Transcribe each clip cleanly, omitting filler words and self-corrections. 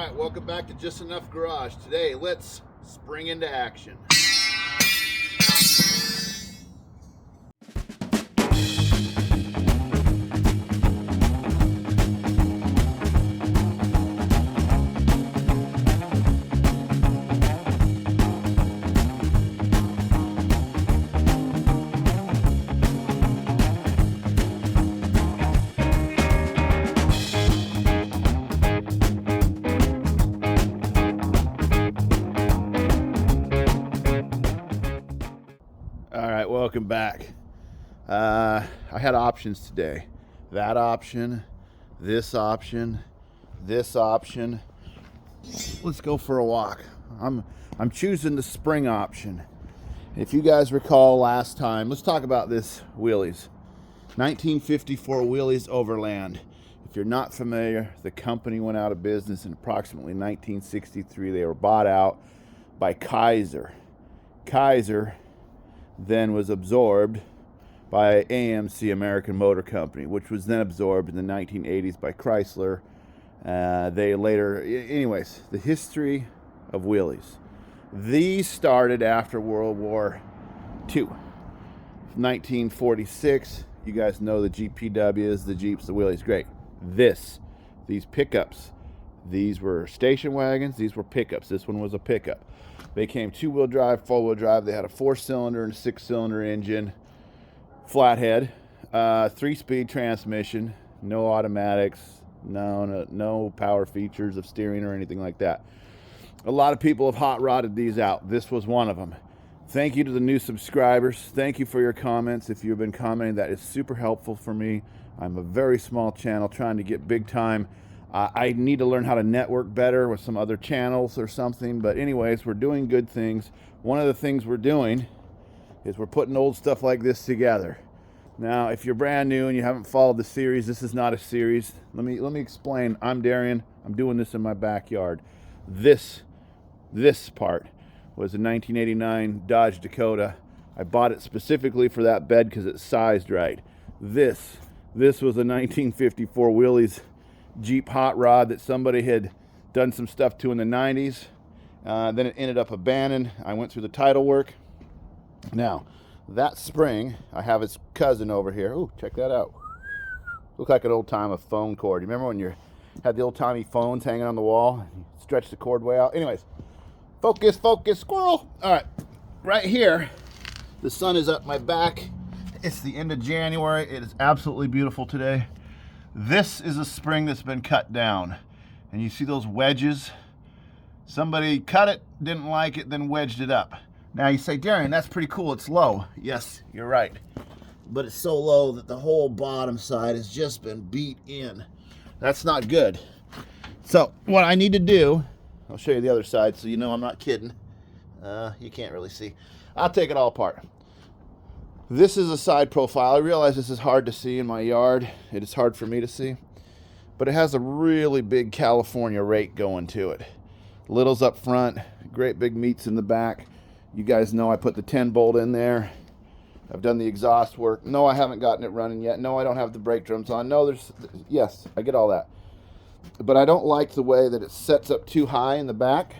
right, welcome back to Just Enough Garage. Today, let's spring into action. All right, welcome back. I had options today. That option, this option, this option. Let's go for a walk. I'm choosing the spring option. If you guys recall last time, let's talk about this wheelies. 1954 Wheelies Overland. If you're not familiar, the company went out of business in approximately 1963. They were bought out by Kaiser. Kaiser then was absorbed by AMC, American Motor Company, which was then absorbed in the 1980s by Chrysler. They later, anyways, the history of wheelies. These started after World War II. 1946, you guys know the GPWs, the Jeeps, the wheelies, great. These pickups, these were station wagons, these were pickups. This one was a pickup. They came two-wheel drive, four-wheel drive. They had a 4-cylinder and a 6-cylinder engine, flathead, 3-speed transmission, no automatics, no power features of steering or anything like that. A lot of people have hot rodded these out. This was one of them. Thank you to the new subscribers. Thank you for your comments. If you've been commenting, that is super helpful for me. I'm a very small channel trying to get big time. I need to learn how to network better with some other channels or something. But anyways, we're doing good things. One of the things we're doing is we're putting old stuff like this together. Now, if you're brand new and you haven't followed the series, this is not a series. Let me explain. I'm Darian. I'm doing this in my backyard. This part was a 1989 Dodge Dakota. I bought it specifically for that bed because it's sized right. This was a 1954 Wheelies Jeep hot rod that somebody had done some stuff to in the 90s. Then it ended up abandoned. I went through the title work. Now, that spring, I have its cousin over here. Ooh, check that out. Look like an old-time phone cord. You remember when you had the old-timey phones hanging on the wall? You stretch the cord way out. Anyways, focus, squirrel. All right, right here, the sun is up my back. It's the end of January. It is absolutely beautiful today. This is a spring that's been cut down. And you see those wedges? Somebody cut it, didn't like it, then wedged it up. Now you say, Darian, that's pretty cool. It's low. Yes, you're right. But it's so low that the whole bottom side has just been beat in. That's not good. So what I need to do, I'll show you the other side so you know I'm not kidding. You can't really see. I'll take it all apart. This is a side profile. I realize this is hard to see in my yard. It is hard for me to see. But it has a really big California rake going to it. Littles up front, great big meats in the back. You guys know I put the 10-bolt in there. I've done the exhaust work. No, I haven't gotten it running yet. No, I don't have the brake drums on. No, yes, I get all that. But I don't like the way that it sets up too high in the back.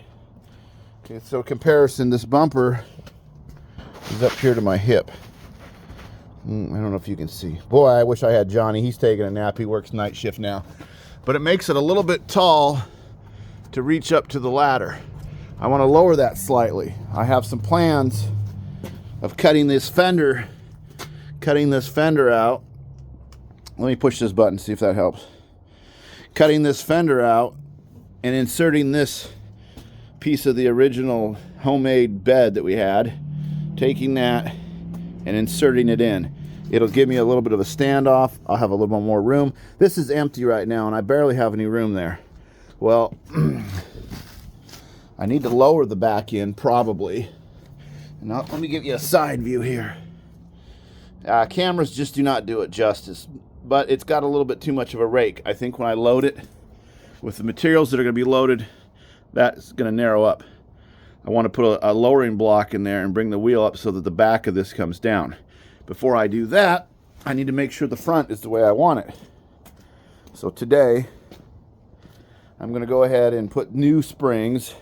Okay, so comparison, this bumper is up here to my hip. I don't know if you can see. Boy, I wish I had Johnny. He's taking a nap. He works night shift now. But it makes it a little bit tall to reach up to the ladder. I want to lower that slightly. I have some plans of cutting this fender out. Let me push this button, see if that helps. Cutting this fender out and inserting this piece of the original homemade bed that we had, taking that and inserting it in. It'll give me a little bit of a standoff. I'll have a little bit more room. This is empty right now and I barely have any room there. Well, I need to lower the back end probably. And let me give you a side view here. Cameras just do not do it justice, but it's got a little bit too much of a rake. I think when I load it with the materials that are going to be loaded, that's going to narrow up. I want to put a lowering block in there and bring the wheel up so that the back of this comes down. Before I do that, I need to make sure the front is the way I want it. So today, I'm going to go ahead and put new springs.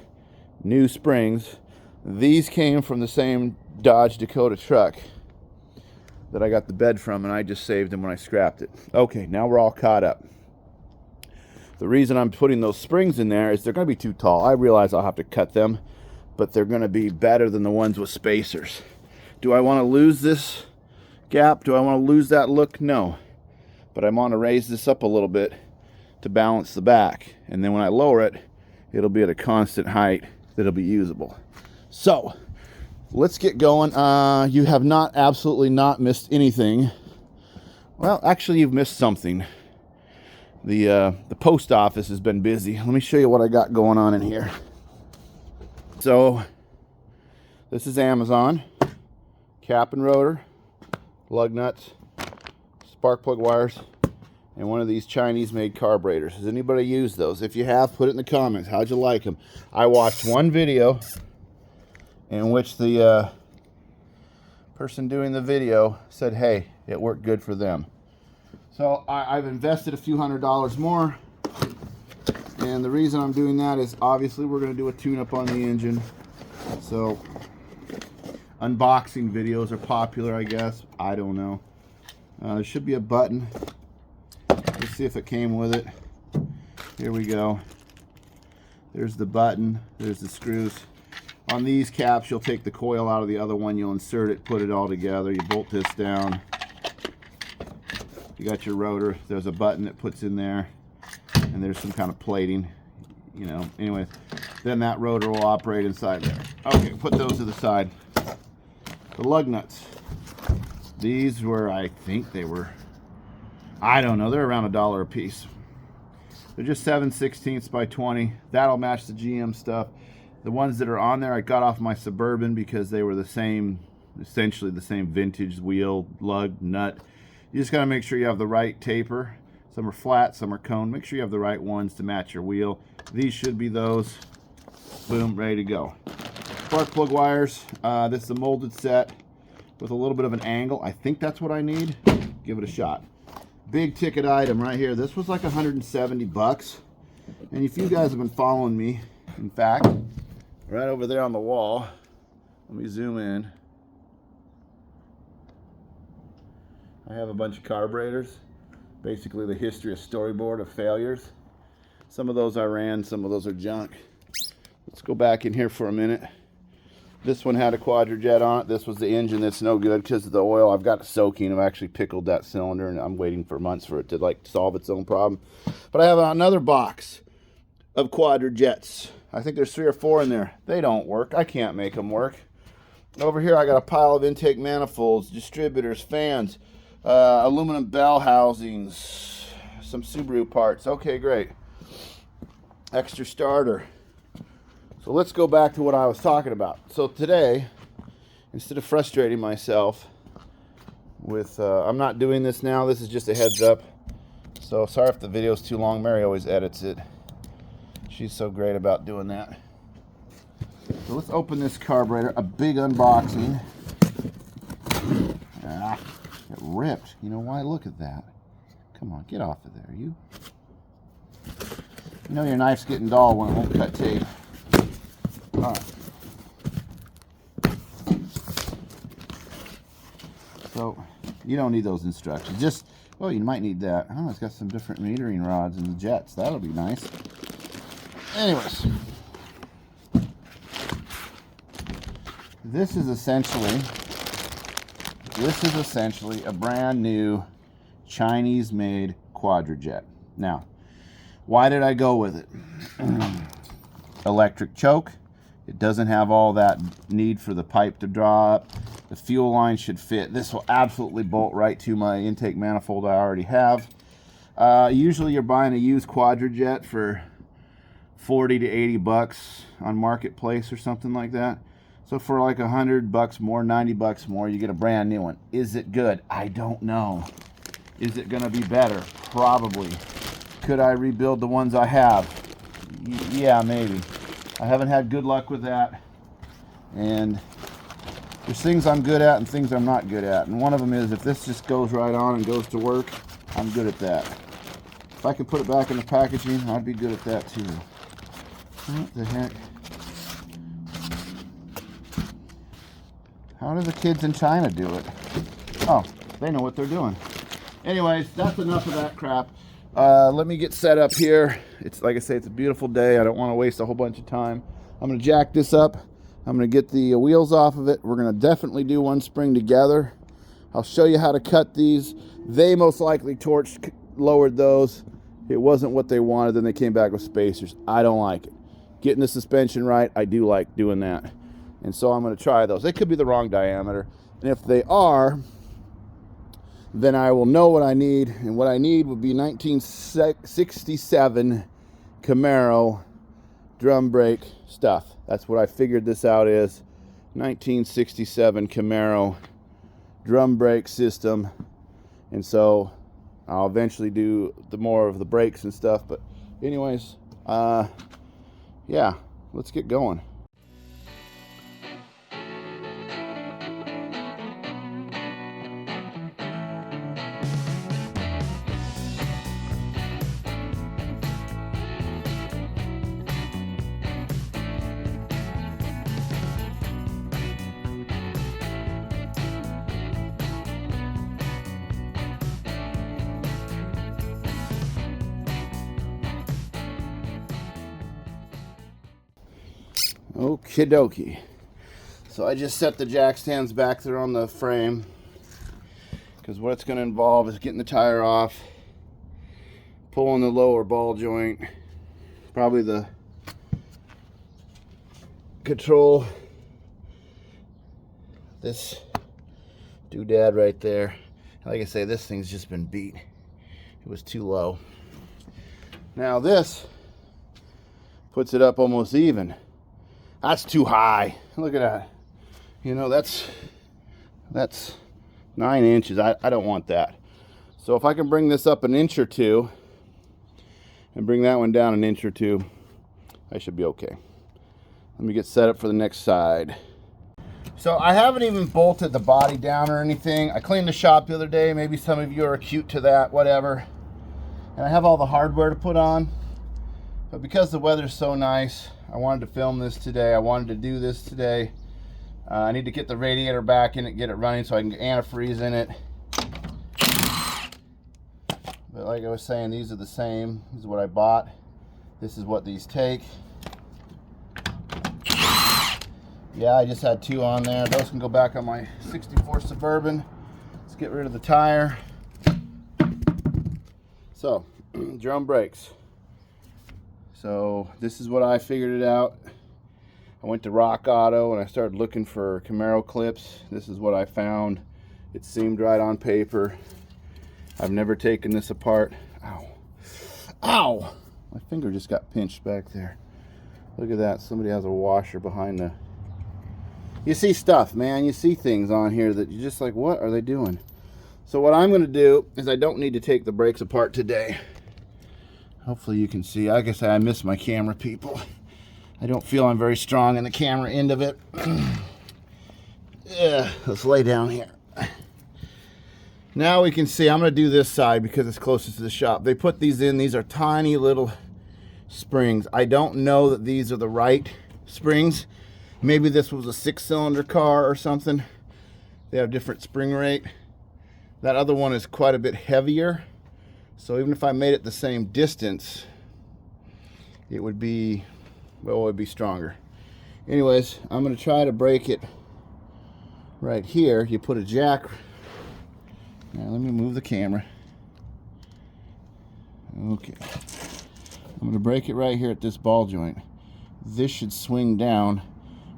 New springs. These came from the same Dodge Dakota truck that I got the bed from, and I just saved them when I scrapped it. Okay, now we're all caught up. The reason I'm putting those springs in there is they're going to be too tall. I realize I'll have to cut them, but they're going to be better than the ones with spacers. Do I want to lose this gap? Do I want to lose that look? No. But I want to raise this up a little bit to balance the back. And then when I lower it, it'll be at a constant height that'll be usable. So, let's get going. You have absolutely not missed anything. Well, actually, you've missed something. The post office has been busy. Let me show you what I got going on in here. So, this is Amazon. Cap and rotor, lug nuts, spark plug wires, and one of these Chinese-made carburetors. Has anybody used those? If you have, put it in the comments. How'd you like them? I watched one video in which the person doing the video said, hey, it worked good for them. So I've invested a few $100s more, and the reason I'm doing that is obviously we're going to do a tune-up on the engine. So unboxing videos are popular, I guess. I don't know. There should be a button. Let's see if it came with it. Here we go. There's the button. There's the screws. On these caps, you'll take the coil out of the other one. You'll insert it, put it all together. You bolt this down. You got your rotor. There's a button that puts in there. And there's some kind of plating. You know, anyway. Then that rotor will operate inside there. Okay, put those to the side. The lug nuts. These were, I think they were, I don't know, they're around $1 a piece. They're just 7/16 by 20. That'll match the GM stuff. The ones that are on there, I got off my Suburban because they were the same, essentially the same vintage wheel, lug, nut. You just got to make sure you have the right taper. Some are flat, some are cone. Make sure you have the right ones to match your wheel. These should be those. Boom, ready to go. Spark plug wires. This is a molded set with a little bit of an angle. I think that's what I need. Give it a shot. Big ticket item right here. This was like 170 bucks. And if you guys have been following me, in fact, right over there on the wall, let me zoom in. I have a bunch of carburetors. Basically the history of storyboard of failures. Some of those I ran, some of those are junk. Let's go back in here for a minute. This one had a quadrajet on it. This was the engine that's no good because of the oil. I've got it soaking. I've actually pickled that cylinder, and I'm waiting for months for it to like solve its own problem. But I have another box of quadrajets. I think there's 3 or 4 in there. They don't work. I can't make them work. Over here I got a pile of intake manifolds, distributors, fans, aluminum bell housings, some Subaru parts. Okay, great. Extra starter. So let's go back to what I was talking about. So today, instead of frustrating myself with, I'm not doing this now. This is just a heads up. So sorry if the video's too long. Mary always edits it. She's so great about doing that. So let's open this carburetor. A big unboxing. Ah, it ripped. You know why? Look at that. Come on, get off of there, you. You know your knife's getting dull when it won't cut tape. All right. So you don't need those instructions. Just, well, you might need that. Oh, it's got some different metering rods and jets. That'll be nice. Anyways, this is essentially a brand new Chinese-made quadrajet. Now, why did I go with it? Electric choke. It doesn't have all that need for the pipe to draw up. The fuel line should fit. This will absolutely bolt right to my intake manifold I already have. Usually you're buying a used quadrajet for 40 to 80 bucks on Marketplace or something like that. So for like 100 bucks more, 90 bucks more, you get a brand new one. Is it good? I don't know. Is it going to be better? Probably. Could I rebuild the ones I have? Yeah, maybe. I haven't had good luck with that. And there's things I'm good at and things I'm not good at. And one of them is if this just goes right on and goes to work, I'm good at that. If I can put it back in the packaging, I'd be good at that too. What the heck? How do the kids in China do it? Oh, they know what they're doing. Anyways, that's enough of that crap. Let me get set up here. It's like I say, it's a beautiful day. I don't want to waste a whole bunch of time. I'm going to jack this up. I'm going to get the wheels off of it. We're going to definitely do one spring together. I'll show you how to cut these. They most likely lowered those. It wasn't what they wanted. Then they came back with spacers. I don't like it. Getting the suspension right, I do like doing that. And so I'm going to try those. They could be the wrong diameter. And if they are, then I will know what I need. And what I need would be 1967 Camaro drum brake stuff. That's what I figured this out is. 1967 Camaro drum brake system. And so I'll eventually do the more of the brakes and stuff. But anyways, yeah, let's get going. Okie dokie. So I just set the jack stands back there on the frame because what it's going to involve is getting the tire off, pulling the lower ball joint, probably the control, this doodad right there. Like I say, this thing's just been beat. It was too low. Now this puts it up almost even. That's too high. Look at that. You know, that's 9 inches. I don't want that. So if I can bring this up an inch or two and bring that one down an inch or two, I should be okay. Let me get set up for the next side. So I haven't even bolted the body down or anything. I cleaned the shop the other day. Maybe some of you are acute to that, whatever. And I have all the hardware to put on. But because the weather's so nice, I wanted to film this today. I wanted to do this today. I need to get the radiator back in it, get it running so I can get antifreeze in it. But like I was saying, these are the same. This is what I bought. This is what these take. Yeah, I just had 2 on there. Those can go back on my 64 Suburban. Let's get rid of the tire. So, drum brakes. So this is what I figured it out. I went to Rock Auto and I started looking for Camaro clips. This is what I found. It seemed right on paper. I've never taken this apart. Ow. Ow! My finger just got pinched back there. Look at that. Somebody has a washer behind the... You see stuff, man. You see things on here that you're just like, what are they doing? So what I'm going to do is I don't need to take the brakes apart today. Hopefully you can see. Like I say, I miss my camera people. I don't feel I'm very strong in the camera end of it. Yeah, let's lay down here. Now we can see. I'm going to do this side because it's closest to the shop. They put these in. These are tiny little springs. I don't know that these are the right springs. Maybe this was a 6-cylinder car or something. They have different spring rate. That other one is quite a bit heavier. So even if I made it the same distance, it would be, well, it would be stronger. Anyways, I'm going to try to break it right here. You put a jack. Now let me move the camera. Okay. I'm going to break it right here at this ball joint. This should swing down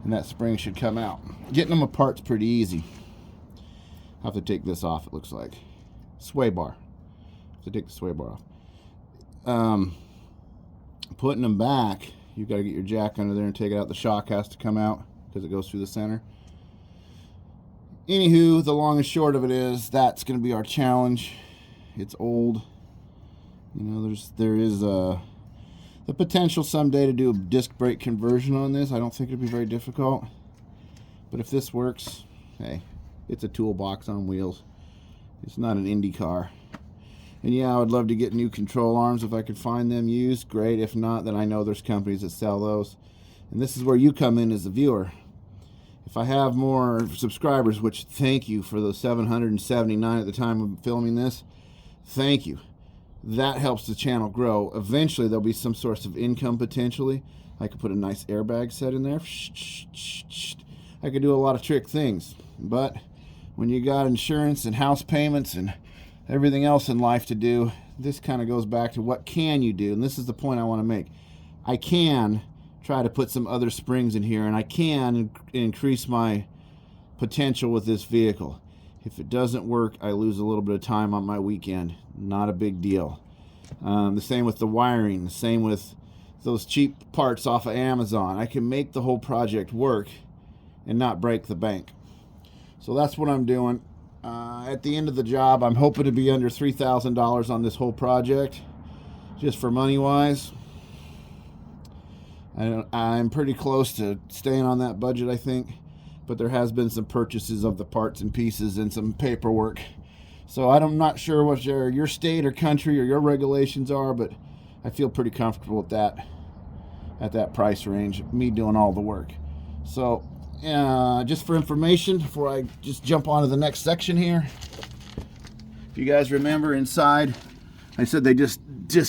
and that spring should come out. Getting them apart's pretty easy. I'll have to take this off, it looks like. Sway bar. To take the sway bar off. Putting them back, you've got to get your jack under there and take it out. The shock has to come out because it goes through the center. Anywho, the long and short of it is that's going to be our challenge. It's old. You know, there is the potential someday to do a disc brake conversion on this. I don't think it'd be very difficult. But if this works, hey, it's a toolbox on wheels. It's not an Indy car. And yeah, I would love to get new control arms if I could find them used. Great. If not, then I know there's companies that sell those. And this is where you come in as the viewer. If I have more subscribers, which thank you for the 779 at the time of filming this, thank you. That helps the channel grow. Eventually, there'll be some source of income potentially. I could put a nice airbag set in there. I could do a lot of trick things. But when you got insurance and house payments and everything else in life to do, this kind of goes back to what can you do? And this is the point I want to make. I can try to put some other springs in here, and I can increase my potential with this vehicle. If it doesn't work, I lose a little bit of time on my weekend. Not a big deal. The same with the wiring, the same with those cheap parts off of Amazon. I can make the whole project work and not break the bank. So that's what I'm doing. At the end of the job, I'm hoping to be under $3,000 on this whole project, just for money-wise. I'm pretty close to staying on that budget, I think, but there has been some purchases of the parts and pieces and some paperwork. So I'm not sure what your state or country or your regulations are, but I feel pretty comfortable with that at that price range, me doing all the work. So just for information, before I just jump on to the next section here, if you guys remember inside, I said they just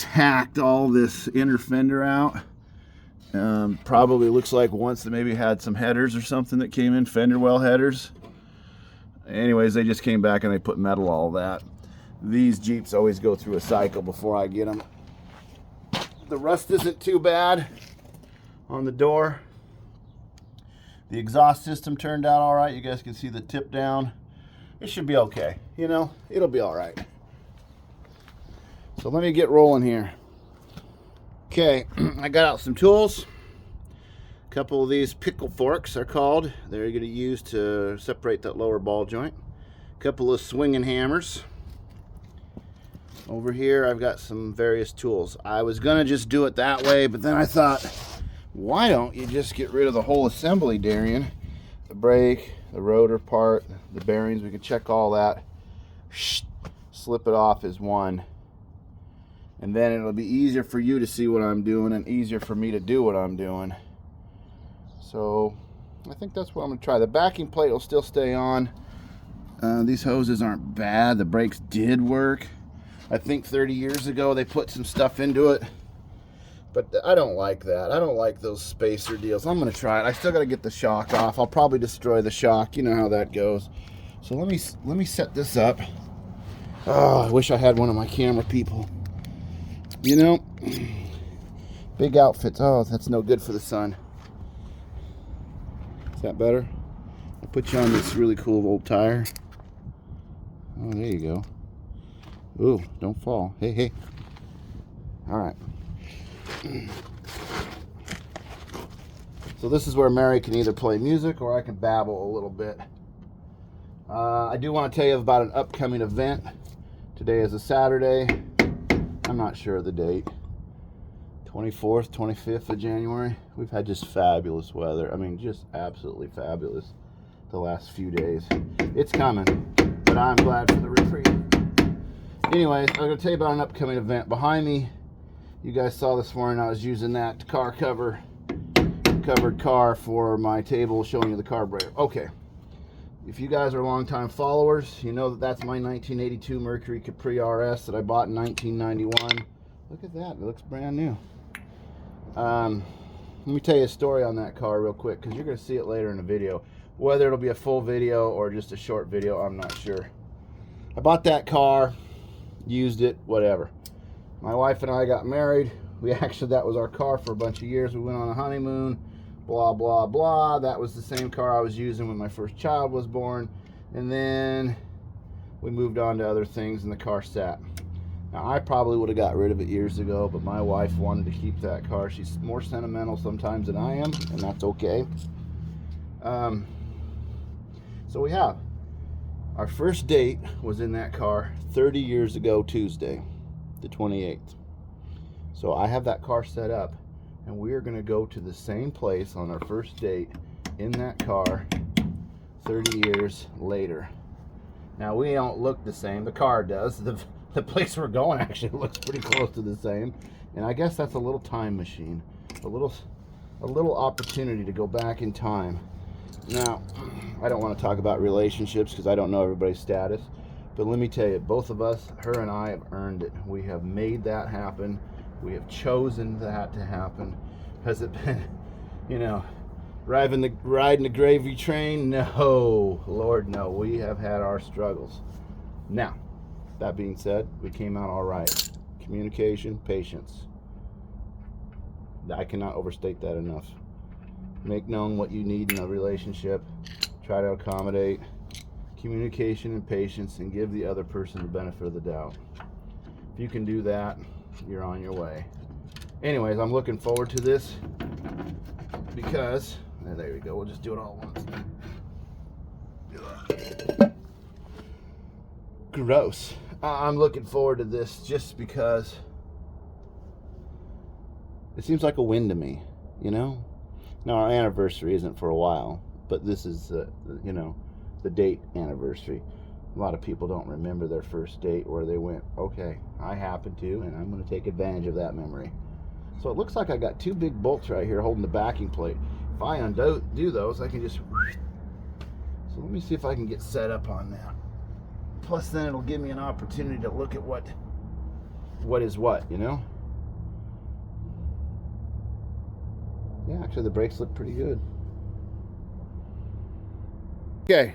hacked all this inner fender out. Probably looks like once they maybe had some headers or something that came in, fender well headers. Anyways, they just came back and they put metal all that. These Jeeps always go through a cycle before I get them. The rust isn't too bad on the door. The exhaust system turned out all right. You guys can see the tip down. It should be okay. You know, it'll be all right. So let me get rolling here. Okay, I got out some tools. A couple of these pickle forks are called. They're going to use to separate that lower ball joint. A couple of swinging hammers. Over here I've got some various tools. I was going to just do it that way, but then I thought, why don't you just get rid of the whole assembly, Darian? The brake, the rotor part, the bearings, we can check all that. Slip it off as one. And then it'll be easier for you to see what I'm doing and easier for me to do what I'm doing. So I think that's what I'm going to try. The backing plate will still stay on. These hoses aren't bad. The brakes did work. I think 30 years ago they put some stuff into it. But I don't like that. I don't like those spacer deals. I'm going to try it. I still got to get the shock off. I'll probably destroy the shock. You know how that goes. So let me set this up. Oh, I wish I had one of my camera people. You know, big outfits. Oh, that's no good for the sun. Is that better? I'll put you on this really cool old tire. Oh, there you go. Ooh, don't fall. Hey, hey. All right. So this is where Mary can either play music or I can babble a little bit. I do want to tell you about an upcoming event. Today is a Saturday. I'm not sure of the date. 24th, 25th of January. We've had just fabulous weather. I mean, just absolutely fabulous the last few days. It's coming, but I'm glad for the reprieve. Anyways, I'm going to tell you about an upcoming event. Behind me, you guys saw this morning I was using that covered car for my table, showing you the carburetor. Okay. If you guys are longtime followers, you know that that's my 1982 Mercury Capri RS that I bought in 1991. Look at that, it looks brand new. Let me tell you a story on that car real quick, because you're going to see it later in the video. Whether it'll be a full video or just a short video, I'm not sure. I bought that car, used it, whatever. My wife and I got married. That was our car for a bunch of years. We went on a honeymoon. Blah, blah, blah. That was the same car I was using when my first child was born. And then we moved on to other things and the car sat. Now, I probably would have got rid of it years ago, but my wife wanted to keep that car. She's more sentimental sometimes than I am, and that's okay. So we have. Our first date was in that car 30 years ago Tuesday, the 28th. So I have that car set up. And we are going to go to the same place on our first date in that car 30 years later. Now, we don't look the same. The car does. The the place we're going actually looks pretty close to the same. And I guess that's a little time machine, a little opportunity to go back in time. Now, I don't want to talk about relationships because I don't know everybody's status, but let me tell you, both of us, her and I, have earned it. We have made that happen. We have chosen that to happen. Has it been, you know, riding the gravy train? No, Lord, no. We have had our struggles. Now, that being said, we came out all right. Communication, patience. I cannot overstate that enough. Make known what you need in a relationship. Try to accommodate. Communication and patience, and give the other person the benefit of the doubt. If you can do that, you're on your way. Anyways, I'm looking forward to this because, there we go, we'll just do it all at once. Gross. I'm looking forward to this just because it seems like a win to me, you know? Now, our anniversary isn't for a while, but this is, you know, the date anniversary. A lot of people don't remember their first date, where they went. Okay, I happen to, and I'm going to take advantage of that memory. So it looks like I got two big bolts right here holding the backing plate. If I undo those, I can just... So let me see if I can get set up on that. Plus, then it'll give me an opportunity to look at what is what, you know? Yeah, actually the brakes look pretty good. Okay,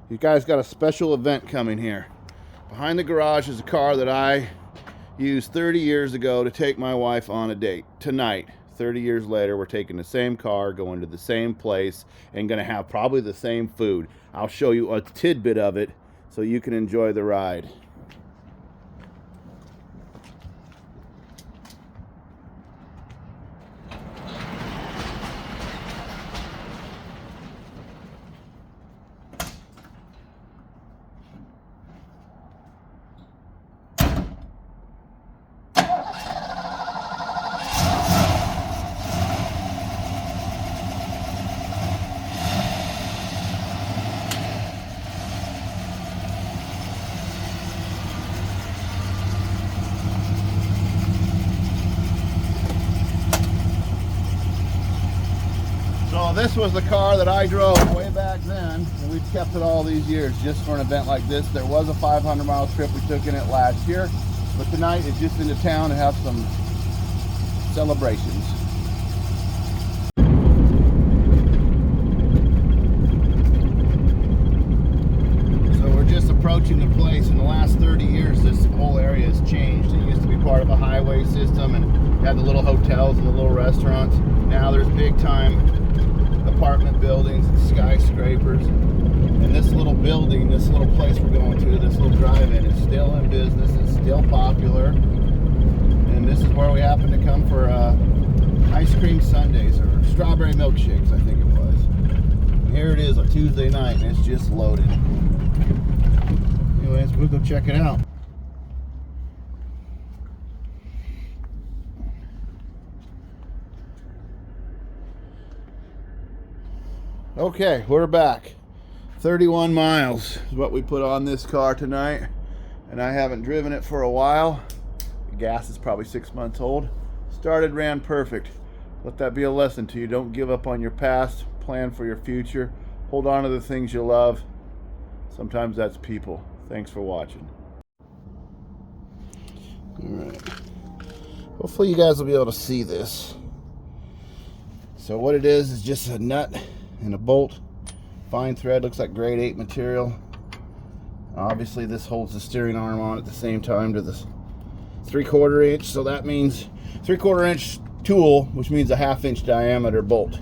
you guys got a special event coming here. Behind the garage is a car that I used 30 years ago to take my wife on a date. Tonight, 30 years later, we're taking the same car, going to the same place, and gonna have probably the same food. I'll show you a tidbit of it so you can enjoy the ride. So this was the car that I drove way back then, and we've kept it all these years just for an event like this. There was a 500-mile trip we took in it last year, but tonight it's just into town to have some celebrations. So we're just approaching the place. In the last 30 years, this whole area has changed. It used to be part of a highway system and had the little hotels and the little restaurants. Now there's big time apartment buildings and skyscrapers, and this little building, this little place we're going to, this little drive-in, is still in business. It's still popular, and this is where we happen to come for ice cream sundaes or strawberry milkshakes, I think it was. And here it is, a Tuesday night, and it's just loaded. Anyways, we'll go check it out. Okay, we're back. 31 miles is what we put on this car tonight, and I haven't driven it for a while. The gas is probably 6 months old. Started, ran perfect. Let that be a lesson to you. Don't give up on your past. Plan for your future. Hold on to the things you love. Sometimes that's people. Thanks for watching. All right. Hopefully you guys will be able to see this. So what it is just a nut and a bolt, fine thread, looks like grade 8 material. Obviously this holds the steering arm on at the same time to this 3/4 inch, so that means 3/4 inch tool, which means a 1/2 inch diameter bolt.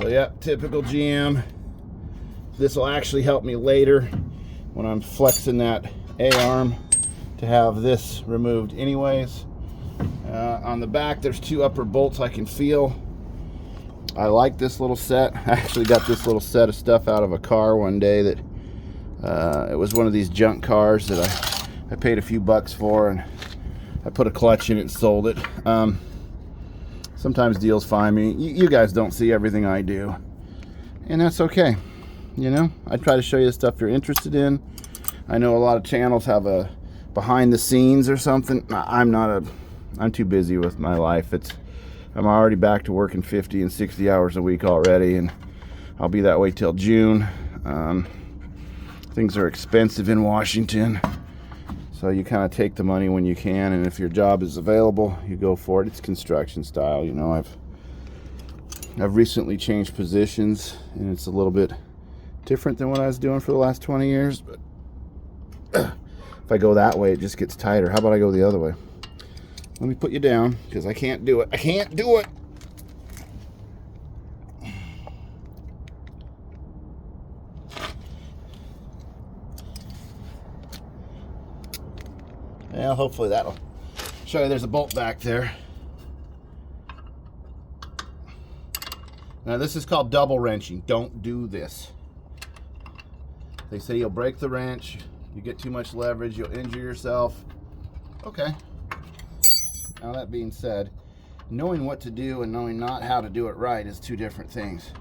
So yeah, typical GM. This will actually help me later when I'm flexing that A-arm to have this removed anyways. On the back there's 2 upper bolts I can feel. I like this little set. I actually got this little set of stuff out of a car one day that it was one of these junk cars that I paid a few bucks for, and I put a clutch in it and sold it. Sometimes deals find me. You guys don't see everything I do. And that's okay. You know, I try to show you the stuff you're interested in. I know a lot of channels have a behind the scenes or something. I'm too busy with my life. I'm already back to working 50 and 60 hours a week already, and I'll be that way till June. Things are expensive in Washington, so you kind of take the money when you can, and if your job is available, you go for it. It's construction style, you know. I've recently changed positions, and it's a little bit different than what I was doing for the last 20 years, but if I go that way, it just gets tighter. How about I go the other way? Let me put you down, because I can't do it. I can't do it. Well, hopefully that'll show you there's a bolt back there. Now this is called double wrenching. Don't do this. They say you'll break the wrench, you get too much leverage, you'll injure yourself. Okay. Now that being said, knowing what to do and knowing not how to do it right is two different things.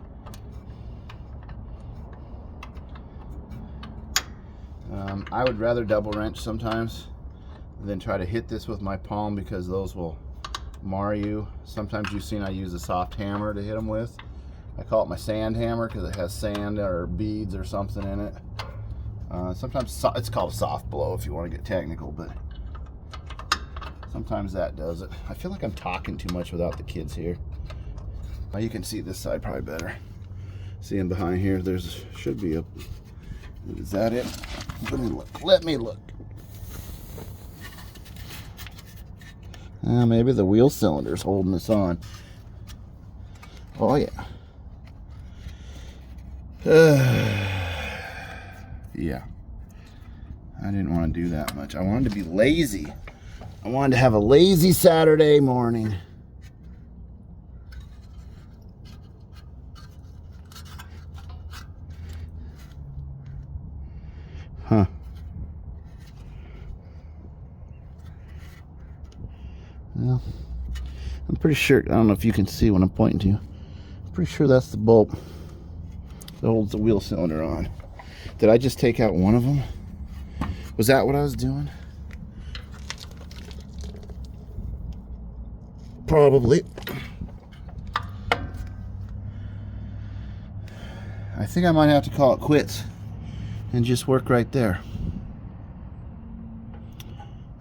I would rather double wrench sometimes than try to hit this with my palm, because those will mar you. Sometimes you've seen I use a soft hammer to hit them with. I call it my sand hammer because it has sand or beads or something in it. Sometimes it's called a soft blow if you want to get technical, but sometimes that does it. I feel like I'm talking too much without the kids here. Oh, you can see this side probably better. Seeing behind here, should be a. Is that it? Let me look. Let me look. Maybe the wheel cylinder's holding us on. Oh yeah. Yeah. I didn't want to do that much. I wanted to be lazy. I wanted to have a lazy Saturday morning. Huh. Well, I'm pretty sure, I don't know if you can see what I'm pointing to. I'm pretty sure that's the bolt that holds the wheel cylinder on. Did I just take out one of them? Was that what I was doing? Probably. I think I might have to call it quits and just work right there.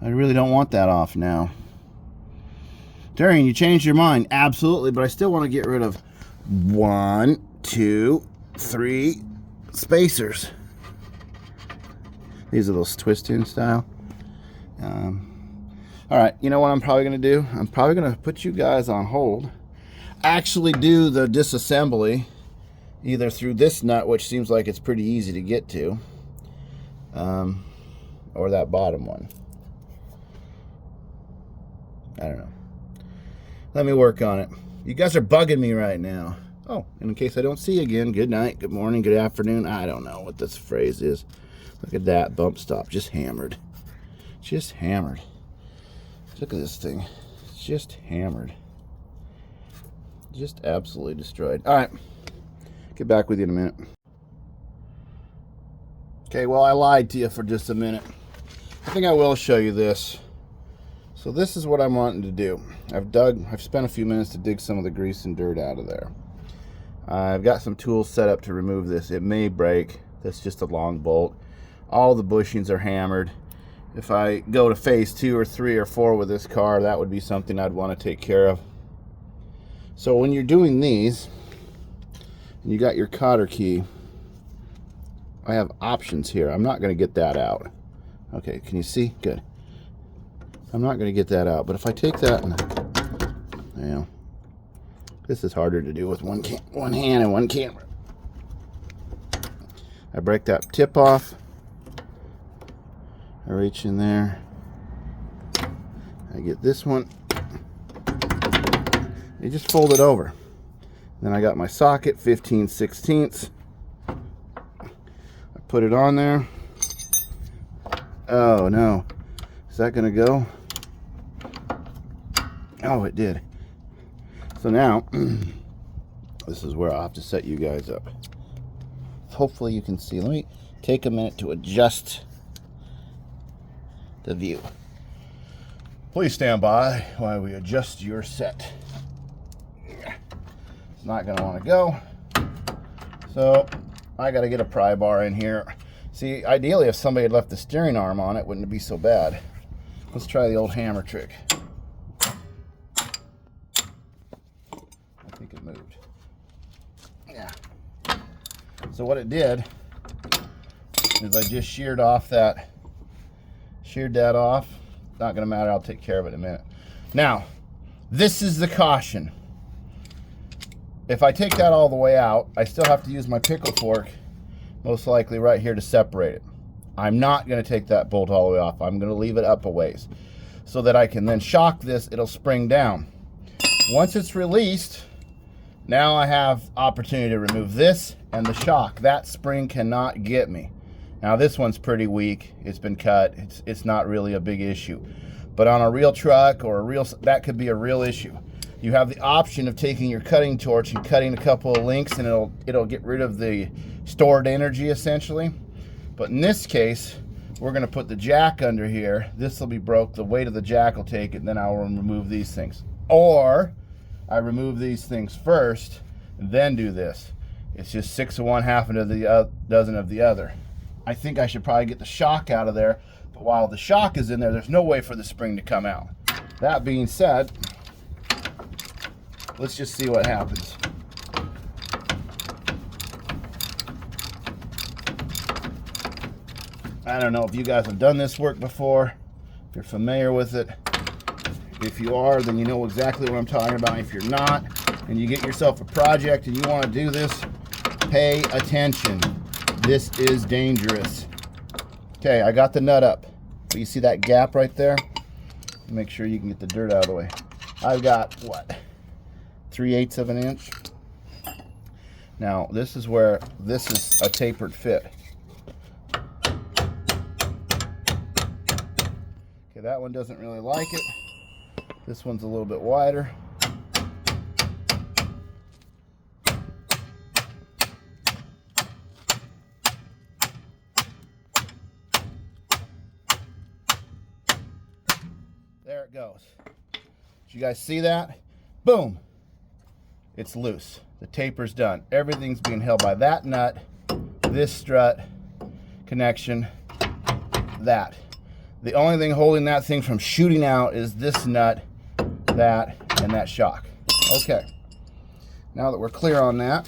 I really don't want that off now. Darian, you changed your mind. Absolutely, but I still want to get rid of 1, 2, 3 spacers. These are those twist-in style. All right, you know what I'm probably going to do? I'm probably going to put you guys on hold. Actually do the disassembly either through this nut, which seems like it's pretty easy to get to, or that bottom one. I don't know. Let me work on it. You guys are bugging me right now. Oh, and in case I don't see you again, good night, good morning, good afternoon. I don't know what this phrase is. Look at that bump stop, just hammered. Just hammered. Look at this thing. It's just hammered. Just absolutely destroyed. All right. Get back with you in a minute. Okay, well, I lied to you for just a minute. I think I will show you this. So this is what I'm wanting to do. I've spent a few minutes to dig some of the grease and dirt out of there. I've got some tools set up to remove this. It may break. That's just a long bolt. All the bushings are hammered. If I go to phase 2 or 3 or 4 with this car, that would be something I'd want to take care of. So when you're doing these, and you got your cotter key, I have options here. I'm not going to get that out. Okay, can you see? Good. I'm not going to get that out, but if I take that and, you know, this is harder to do with one hand and one camera. I break that tip off. I reach in there. I get this one. You just fold it over. Then I got my socket, 15/16. I put it on there. Oh no. Is that gonna go? Oh, it did. So now, this is where I'll have to set you guys up. hopefully you can see. Let me take a minute to adjust the view. Please stand by while we adjust your set. It's not going to want to go. So I got to get a pry bar in here. See, ideally if somebody had left the steering arm on it, wouldn't it be so bad. Let's try the old hammer trick. I think it moved. Yeah. So what it did is I just sheared that off. Not gonna matter, I'll take care of it in a minute. Now, this is the caution. If I take that all the way out, I still have to use my pickle fork, most likely right here, to separate it. I'm not gonna take that bolt all the way off. I'm gonna leave it up a ways so that I can then shock this, it'll spring down. Once it's released, now I have opportunity to remove this and the shock. That spring cannot get me. Now this one's pretty weak. It's been cut. It's not really a big issue. But on a real truck or that could be a real issue. You have the option of taking your cutting torch and cutting a couple of links, and it'll get rid of the stored energy essentially. But in this case, we're going to put the jack under here. This will be broke. The weight of the jack will take it, and then I will remove these things. Or I remove these things first and then do this. It's just 6 of one, half of the dozen of the other. I think I should probably get the shock out of there, but while the shock is in there, there's no way for the spring to come out. That being said, let's just see what happens. I don't know if you guys have done this work before, if you're familiar with it. If you are, then you know exactly what I'm talking about. If you're not, and you get yourself a project and you want to do this, pay attention. This is dangerous. Okay, I got the nut up. But you see that gap right there? Make sure you can get the dirt out of the way. I've got, what, 3/8 of an inch? Now, this is where this is a tapered fit. Okay, that one doesn't really like it. This one's a little bit wider. There it goes. Did you guys see that? Boom. It's loose. The taper's done. Everything's being held by that nut, this strut connection, that. The only thing holding that thing from shooting out is this nut, that, and that shock. Okay. Now that we're clear on that,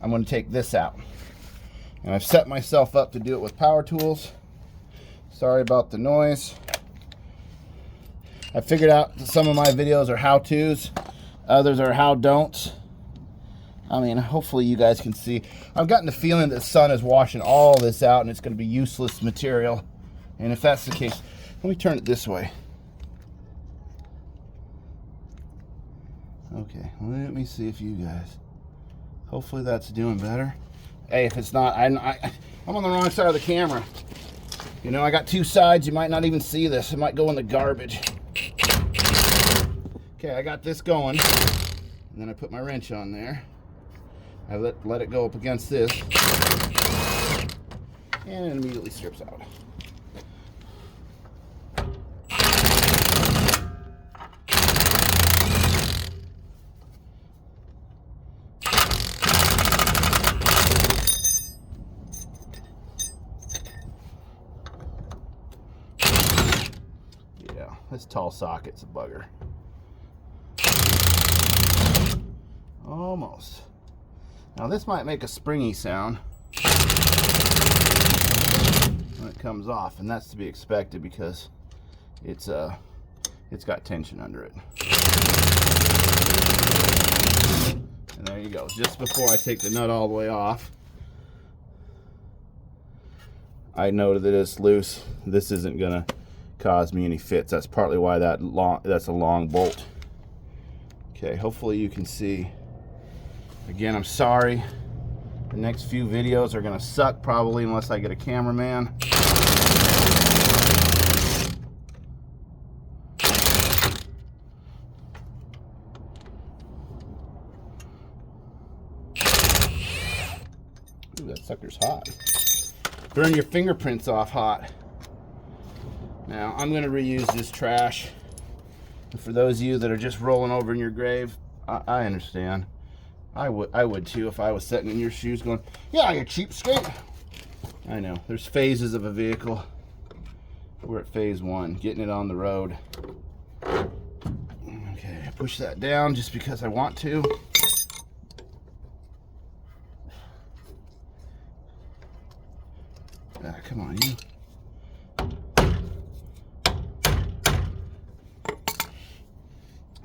I'm going to take this out. And I've set myself up to do it with power tools. Sorry about the noise. I figured out that some of my videos are how-tos, others are how-don'ts. I mean, hopefully you guys can see. I've gotten the feeling that the sun is washing all this out and it's going to be useless material. And if that's the case, let me turn it this way. Okay, let me see if you guys, hopefully that's doing better. Hey, if it's not, I'm on the wrong side of the camera. You know, I got two sides. You might not even see this. It might go in the garbage. Okay, I got this going. And then I put my wrench on there. I let it go up against this. And it immediately strips out. Yeah, this tall socket's a bugger. Almost. Now this might make a springy sound when it comes off, and that's to be expected because it's got tension under it. And there you go. Just before I take the nut all the way off, I noted that it's loose. This isn't gonna cause me any fits. That's partly why that's a long bolt. Okay, hopefully you can see. Again, I'm sorry. The next few videos are gonna suck probably unless I get a cameraman. Ooh, sucker's hot. Burn your fingerprints off hot. Now, I'm going to reuse this trash. And for those of you that are just rolling over in your grave, I understand. I would too if I was sitting in your shoes going, yeah, you cheapskate. I know. There's phases of a vehicle. We're at phase 1, getting it on the road. Okay, I push that down just because I want to. Come on, you.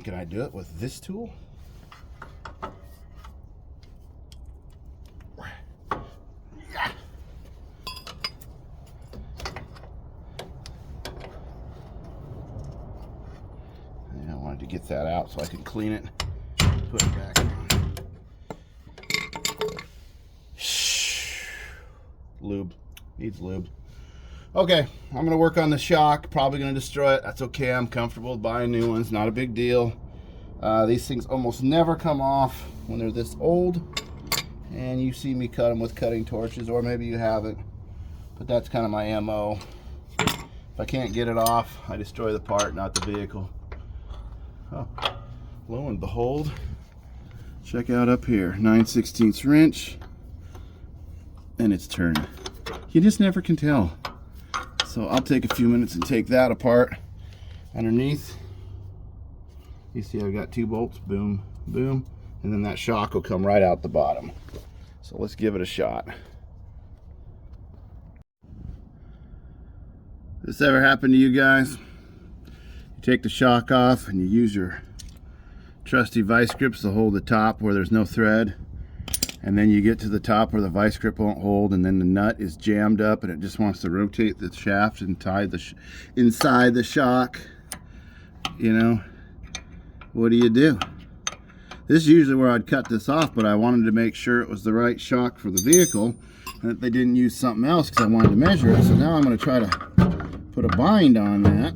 Can I do it with this tool? Yeah. I wanted to get that out so I could clean it, put it back on. Lube. Needs lube. Okay, I'm going to work on the shock. Probably going to destroy it. That's okay. I'm comfortable with buying new ones. Not a big deal. These things almost never come off when they're this old. And you see me cut them with cutting torches, or maybe you haven't. But that's kind of my MO. If I can't get it off, I destroy the part, not the vehicle. Oh, lo and behold, check out up here. 9/16 wrench. And it's turning. You just never can tell. So I'll take a few minutes and take that apart. Underneath, you see I've got 2 bolts, boom, boom, and then that shock will come right out the bottom. So let's give it a shot. This ever happened to you guys? You take the shock off and you use your trusty vice grips to hold the top where there's no thread. And then you get to the top where the vice grip won't hold, and then the nut is jammed up and it just wants to rotate the shaft and tie inside the shock. You know, what do? This is usually where I'd cut this off, but I wanted to make sure it was the right shock for the vehicle and that they didn't use something else because I wanted to measure it. So now I'm going to try to put a bind on that.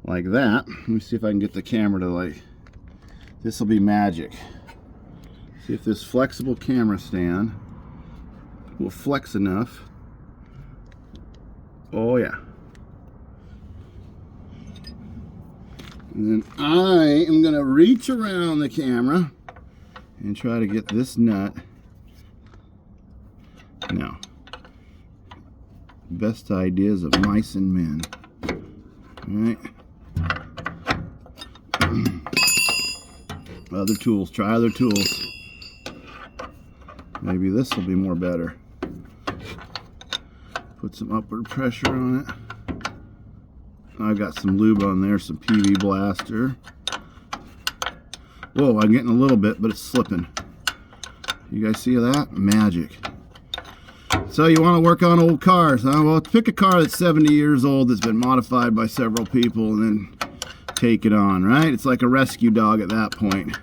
Like that. Let me see if I can get the camera to this will be magic. See if this flexible camera stand will flex enough. Oh yeah. And then I am going to reach around the camera and try to get this nut. Now, best ideas of mice and men. All right. Other tools, try other tools. Maybe this will be more better. Put some upward pressure on it. I've got some lube on there, some PV Blaster. Whoa, I'm getting a little bit, but it's slipping. You guys see that? Magic. So you want to work on old cars, huh? Well, pick a car that's 70 years old that's been modified by several people and then take it on, right? It's like a rescue dog at that point.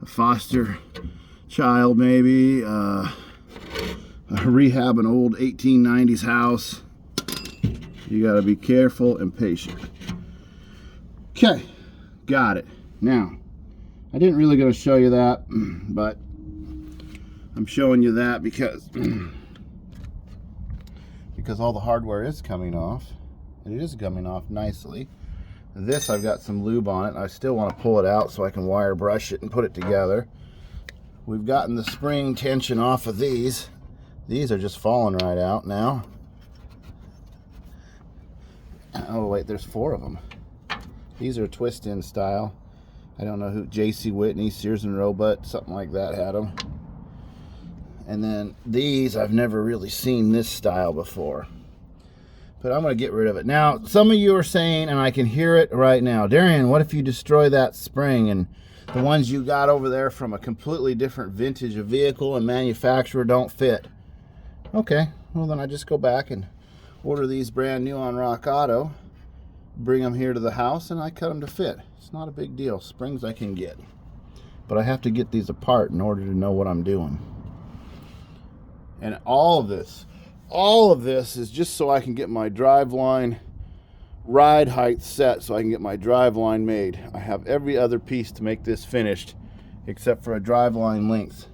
A foster child, maybe. Rehab an old 1890s house. You got to be careful and patient. Okay, got it. Now, I didn't really going to show you that, but I'm showing you that because all the hardware is coming off, and it is coming off nicely. This, I've got some lube on it, and I still want to pull it out so I can wire brush it and put it together. We've gotten the spring tension off of these. These are just falling right out now. Oh wait, there's 4 of them. These are twist-in style. I don't know who, J.C. Whitney, Sears and Roebuck, something like that had them. And then these, I've never really seen this style before. But I'm going to get rid of it. Now, some of you are saying, and I can hear it right now, Darian, what if you destroy that spring and the ones you got over there from a completely different vintage of vehicle and manufacturer don't fit? Okay, well then I just go back and order these brand new on Rock Auto, bring them here to the house, and I cut them to fit. It's not a big deal. Springs I can get. But I have to get these apart in order to know what I'm doing. And all of this is just so I can get my driveline ride height set so I can get my driveline made. I have every other piece to make this finished except for a driveline length.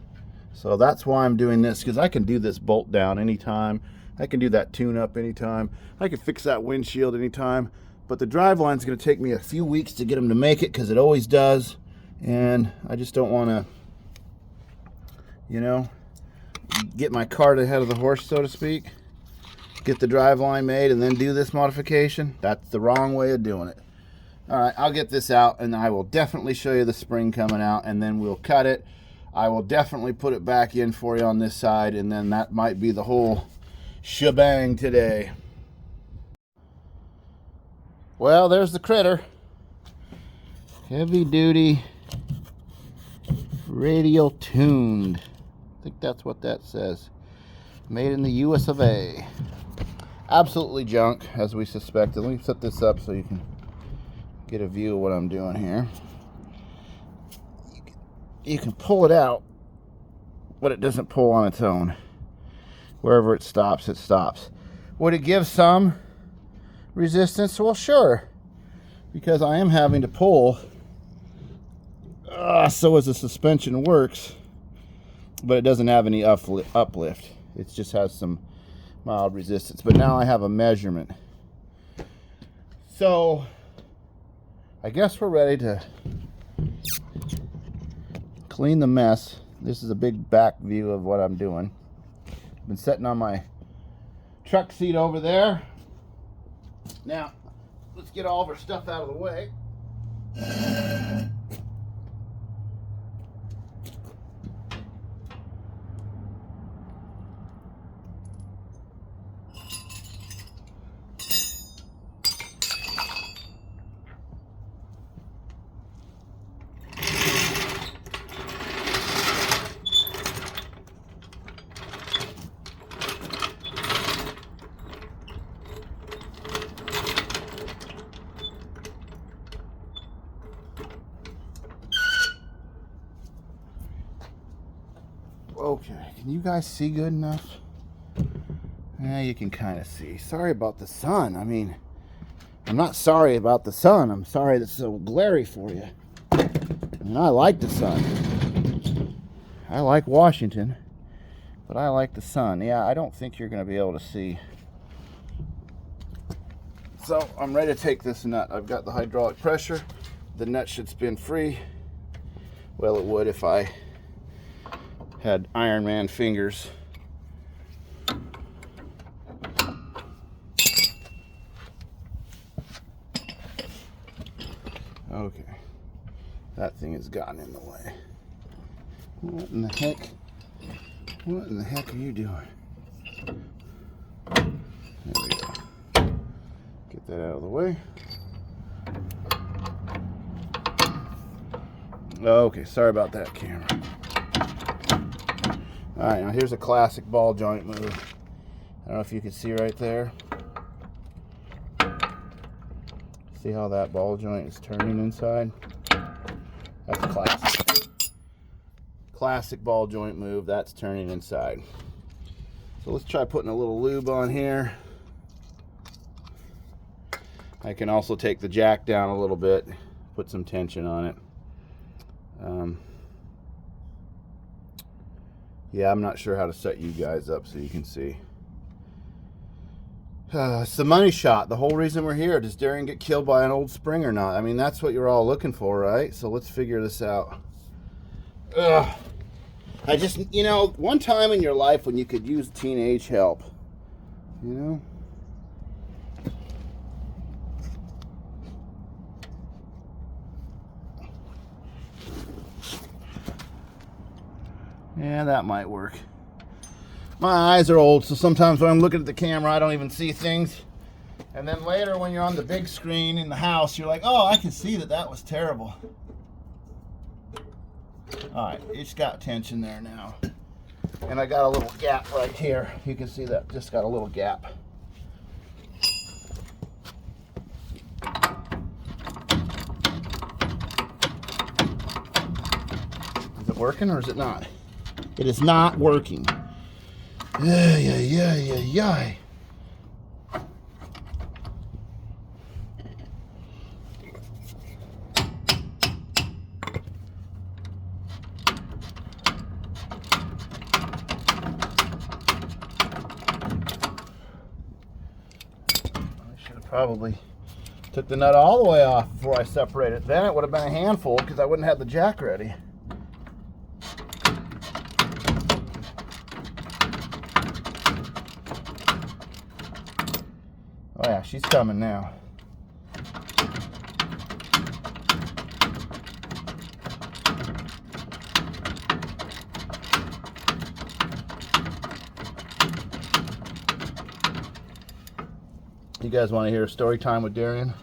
So that's why I'm doing this, because I can do this bolt down anytime. I can do that tune up anytime. I can fix that windshield anytime. But the drive line's going to take me a few weeks to get them to make it, because it always does. And I just don't want to, you know, get my cart ahead of the horse, so to speak. Get the drive line made and then do this modification. That's the wrong way of doing it. All right, I'll get this out and I will definitely show you the spring coming out, and then we'll cut it. I will definitely put it back in for you on this side, and then that might be the whole shebang today. Well, there's the critter. Heavy duty radial tuned. I think that's what that says. Made in the US of A. Absolutely junk, as we suspected. Let me set this up so you can get a view of what I'm doing here. You can pull it out, but it doesn't pull on its own. Wherever it stops, it stops. Would it give some resistance? Well, sure, because I am having to pull so as the suspension works, but it doesn't have any uplift. It just has some mild resistance. But now I have a measurement. So I guess we're ready to clean the mess. This is a big back view of what I'm doing. I've been sitting on my truck seat over there. Now, let's get all of our stuff out of the way. Okay, can you guys see good enough? Yeah, you can kind of see. Sorry about the sun. I mean, I'm not sorry about the sun. I'm sorry that it's so glary for you. I mean, I like the sun. I like Washington, but I like the sun. Yeah, I don't think you're going to be able to see. So I'm ready to take this nut. I've got the hydraulic pressure. The nut should spin free. Well, it would if I had Iron Man fingers. Okay, that thing has gotten in the way. What in the heck? What in the heck are you doing? There we go. Get that out of the way. Okay, sorry about that, camera. All right, now here's a classic ball joint move. I don't know if you can see right there. See how that ball joint is turning inside? That's classic. Classic ball joint move, that's turning inside. So let's try putting a little lube on here. I can also take the jack down a little bit, put some tension on it. Yeah, I'm not sure how to set you guys up so you can see. It's the money shot. The whole reason we're here. Does Darian get killed by an old spring or not? I mean, that's what you're all looking for, right? So let's figure this out. Ugh. I just, you know, one time in your life when you could use teenage help, you know? Yeah, that might work. My eyes are old, so sometimes when I'm looking at the camera, I don't even see things. And then later, when you're on the big screen in the house, you're like, oh, I can see that that was terrible. All right, it's got tension there now. And I got a little gap right here. You can see that just got a little gap. Is it working or is it not? It is not working. Yeah. Should have probably took the nut all the way off before I separated it. Then it would have been a handful because I wouldn't have the jack ready. Oh yeah, she's coming now. You guys want to hear a story time with Darian?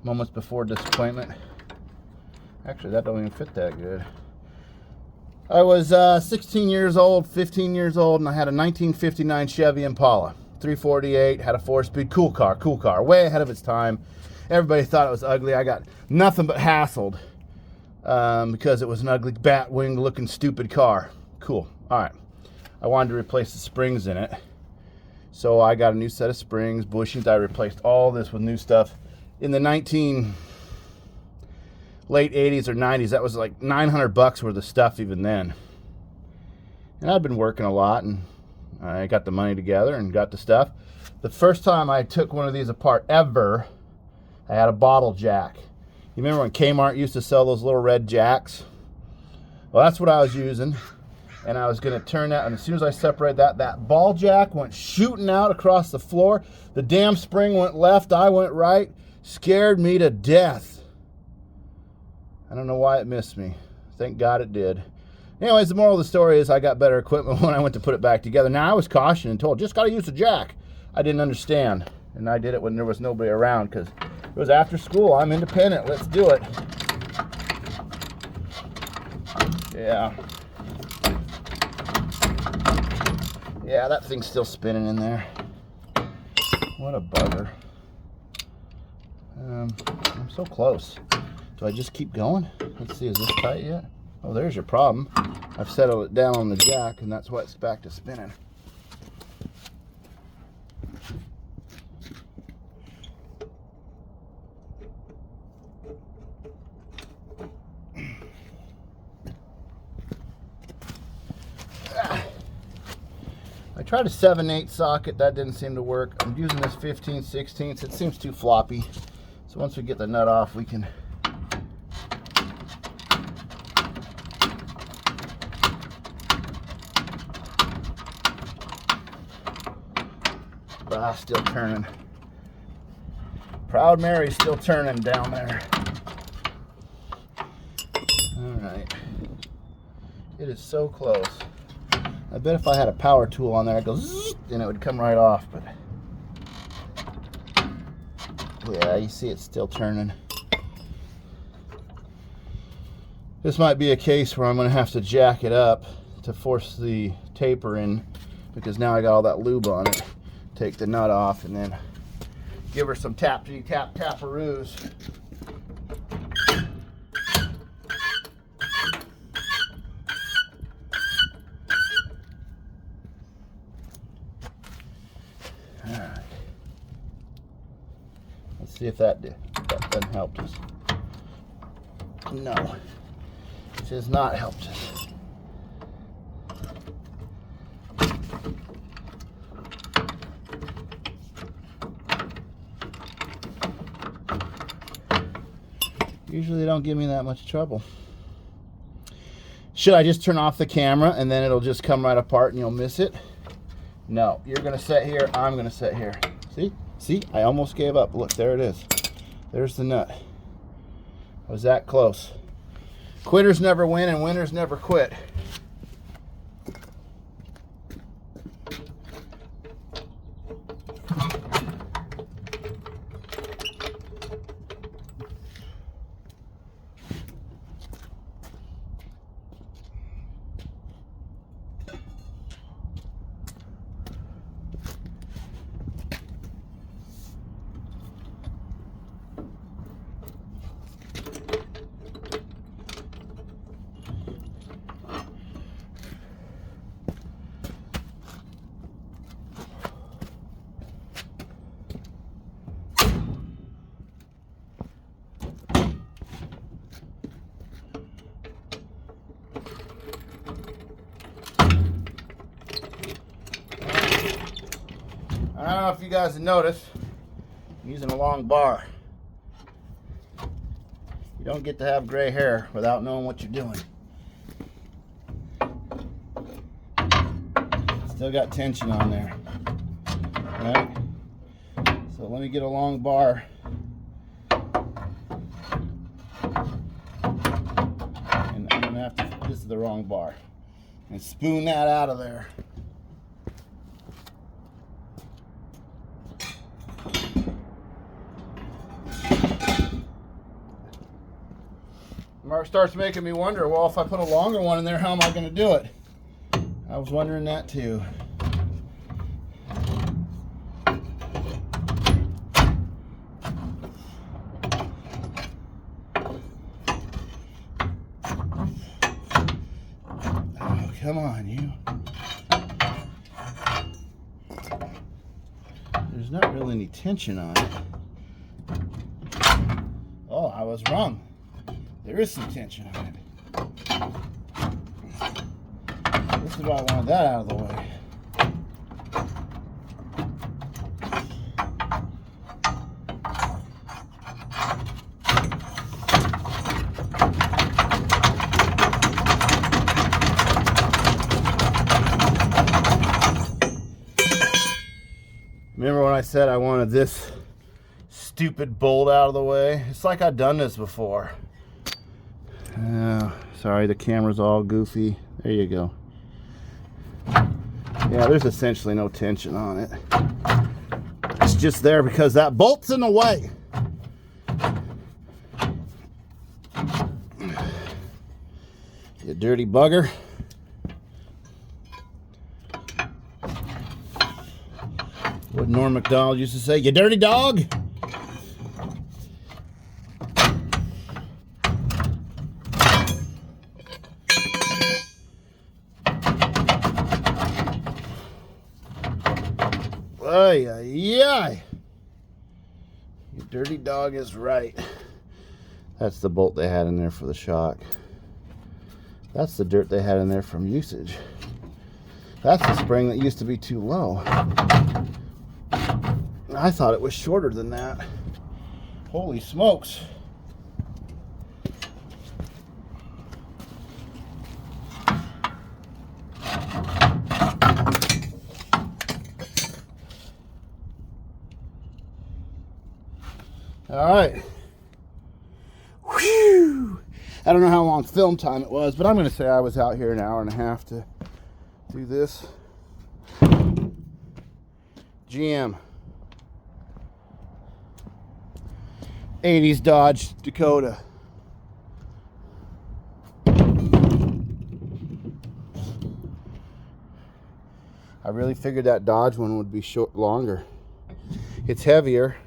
Moments before disappointment. Actually, that don't even fit that good. I was 16 years old, 15 years old, and I had a 1959 Chevy Impala. 348, had a 4-speed, cool car, way ahead of its time. Everybody thought it was ugly. I got nothing but hassled because it was an ugly bat wing looking stupid car. Cool. All right. I wanted to replace the springs in it. So I got a new set of springs, bushings. I replaced all this with new stuff. In the late 80s or 90s, that was like $900 worth of stuff even then. And I'd been working a lot, and I got the money together and got the stuff. The first time I took one of these apart ever, I had a bottle jack. You remember when Kmart used to sell those little red jacks? Well, that's what I was using. And I was going to turn that, and as soon as I separated that ball jack went shooting out across the floor. The damn spring went left, I went right. Scared me to death. I don't know why it missed me. Thank God it did. Anyways, the moral of the story is I got better equipment when I went to put it back together. Now, I was cautioned and told, just got to use the jack. I didn't understand, and I did it when there was nobody around because it was after school. I'm independent. Let's do it. Yeah. Yeah, that thing's still spinning in there. What a bugger. I'm so close. Do I just keep going? Let's see, is this tight yet? Oh, there's your problem. I've settled it down on the jack, and that's why it's back to spinning. I tried a 7/8 socket, that didn't seem to work. I'm using this 15/16. It seems too floppy. So once we get the nut off, we can still turning. Proud Mary's still turning down there. Alright. It is so close. I bet if I had a power tool on there, I'd go zzz, and it would come right off, but yeah, you see it's still turning. This might be a case where I'm going to have to jack it up to force the taper in, because now I got all that lube on it. Take the nut off and then give her some taparoos. Alright. Let's see if that doesn't help us. No. It has not helped us. Usually they don't give me that much trouble. Should I just turn off the camera and then it'll just come right apart and you'll miss it? No, you're gonna sit here, I'm gonna sit here. See, I almost gave up. Look, there it is. There's the nut. I was that close. Quitters never win and winners never quit. I don't know if you guys have noticed, I'm using a long bar. You don't get to have gray hair without knowing what you're doing. Still got tension on there. All right. So let me get a long bar. And I'm gonna have to, this is the wrong bar. And spoon that out of there. Mark starts making me wonder, well, if I put a longer one in there, how am I going to do it? I was wondering that too. Oh, come on, you. There's not really any tension on it. Oh, I was wrong. There is some tension on it. This is why I wanted that out of the way. Remember when I said I wanted this stupid bolt out of the way? It's like I've done this before. Sorry, the camera's all goofy. There you go. Yeah, there's essentially no tension on it. It's just there because that bolt's in the way. You dirty bugger. What Norm Macdonald used to say, you dirty dog. Ay, ay, ay. Your dirty dog is right. That's the bolt they had in there for the shock. That's the dirt they had in there from usage. That's the spring that used to be too low. I thought it was shorter than that. Holy smokes. All right. Whew. I don't know how long film time it was, but I'm going to say I was out here an hour and a half to do this. GM 80s Dodge Dakota. I really figured that Dodge one would be longer. It's heavier.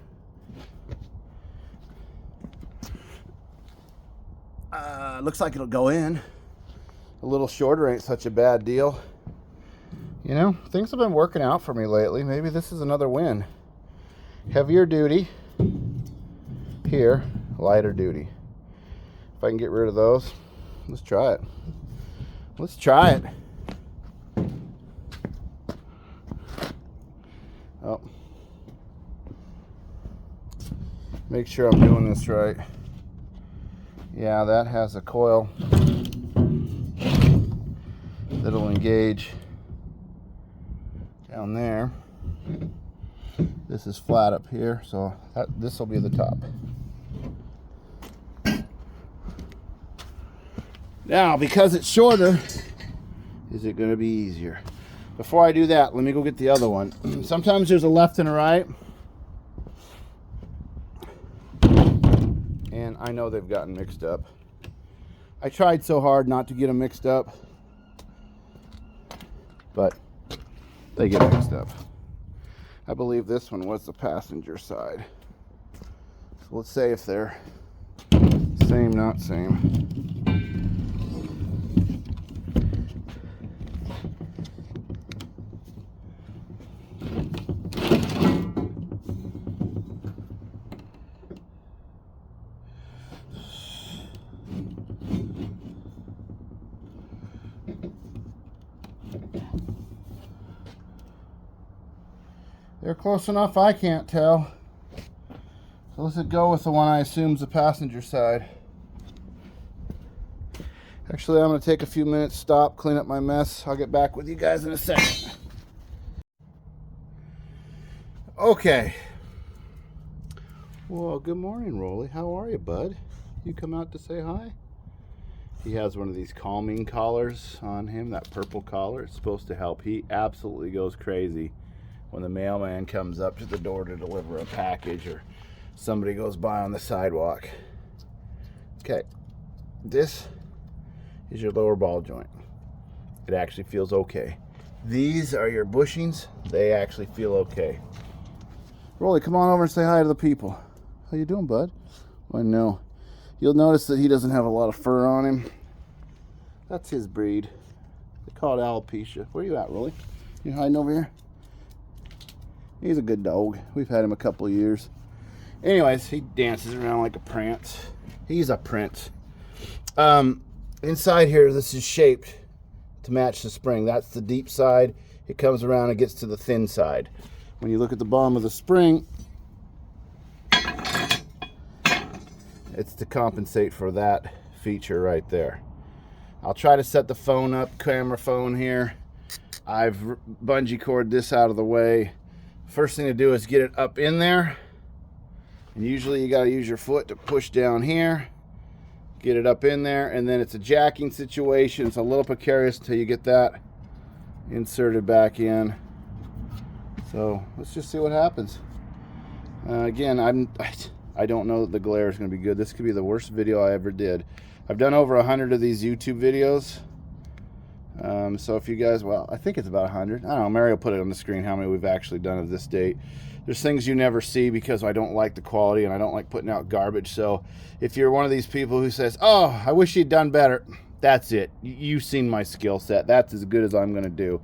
Looks like it'll go in. A little shorter ain't such a bad deal. You know, things have been working out for me lately. Maybe this is another win. Heavier duty here, lighter duty. If I can get rid of those, let's try it. Let's try it. Oh. Make sure I'm doing this right. Yeah, that has a coil that'll engage down there. This is flat up here, so this will be the top. Now, because it's shorter, is it going to be easier? Before I do that, let me go get the other one. Sometimes there's a left and a right. And I know they've gotten mixed up. I tried so hard not to get them mixed up, but they get mixed up. I believe this one was the passenger side. So let's say if they're same, not same. They're close enough I can't tell. So let's go with the one I assume is the passenger side. Actually, I'm going to take a few minutes, stop, clean up my mess. I'll get back with you guys in a second. Okay. Well, good morning, Rolly. How are you, bud? You come out to say hi? He has one of these calming collars on him, that purple collar. It's supposed to help. He absolutely goes crazy when the mailman comes up to the door to deliver a package or somebody goes by on the sidewalk. Okay, this is your lower ball joint. It actually feels okay. These are your bushings. They actually feel okay. Rolly, come on over and say hi to the people. How you doing, bud? I know. You'll notice that he doesn't have a lot of fur on him. That's his breed. They call it alopecia. Where you at, Rolly? You hiding over here? He's a good dog. We've had him a couple of years. Anyways, he dances around like a prince. He's a prince. Inside here, this is shaped to match the spring. That's the deep side. It comes around and gets to the thin side. When you look at the bottom of the spring, it's to compensate for that feature right there. I'll try to set the phone up, camera phone here. I've bungee cord this out of the way. First thing to do is get it up in there. And usually you got to use your foot to push down here. Get it up in there, and then it's a jacking situation. It's a little precarious until you get that inserted back in. So let's just see what happens. Again, I don't know that the glare is going to be good. This could be the worst video I ever did. I've done over 100 of these YouTube videos. So if you guys, well, I think it's about 100. I don't know, Mary will put it on the screen how many we've actually done of this date. There's things you never see because I don't like the quality and I don't like putting out garbage. So if you're one of these people who says, oh, I wish you'd done better, that's it. You've seen my skill set. That's as good as I'm going to do.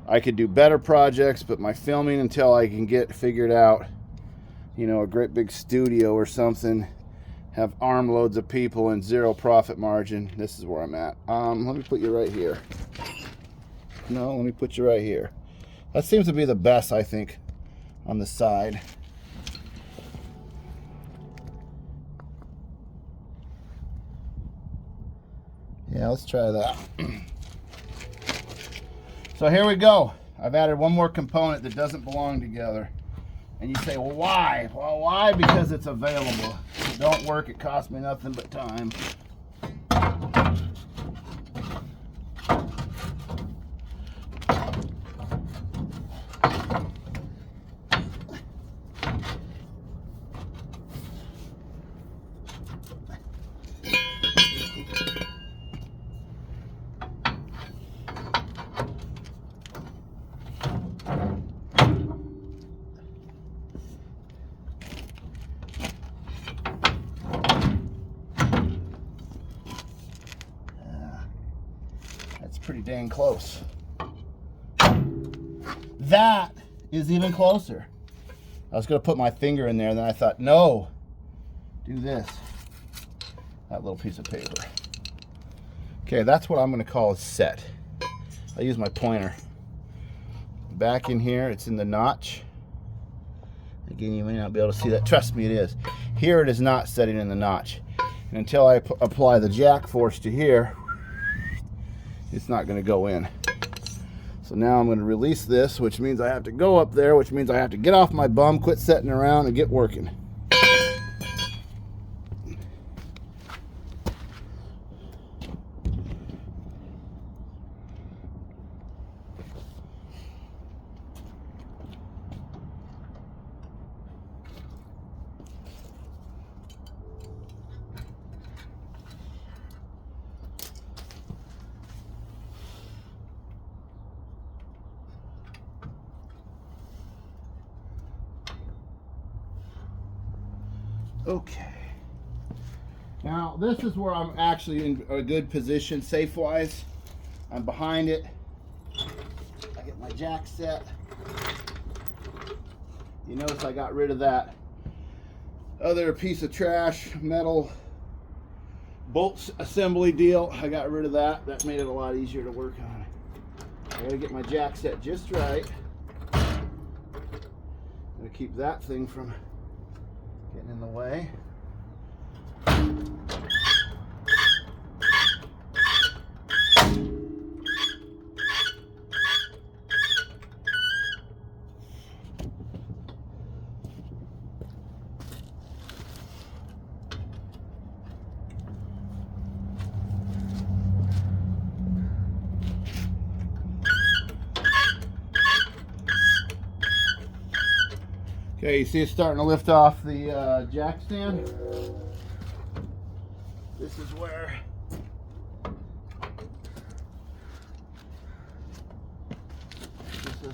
I could do better projects, but my filming, until I can get figured out, you know, a great big studio or something, have armloads of people and zero profit margin, this is where I'm at. Let me put you right here. No, let me put you right here. That seems to be the best, I think, on the side. Yeah, let's try that. So here we go. I've added one more component that doesn't belong together. And you say, well, why? Well, why? Because it's available. If it don't work, it costs me nothing but time. Pretty dang close. That is even closer. I was going to put my finger in there, and then I thought, no, do this. That little piece of paper. Okay, that's what I'm going to call a set. I use my pointer. Back in here, it's in the notch. Again, you may not be able to see that. Trust me, it is. Here it is not setting in the notch. And until I apply the jack force to here, it's not going to go in. So now I'm going to release this, which means I have to go up there, which means I have to get off my bum, quit sitting around, and get working. Okay. Now this is where I'm actually in a good position safe-wise. I'm behind it. I get my jack set. You notice I got rid of that other piece of trash metal bolt assembly deal. I got rid of that. That made it a lot easier to work on. I gotta get my jack set just right. I'm gonna keep that thing from getting in the way. Okay, you see it's starting to lift off the jack stand. This is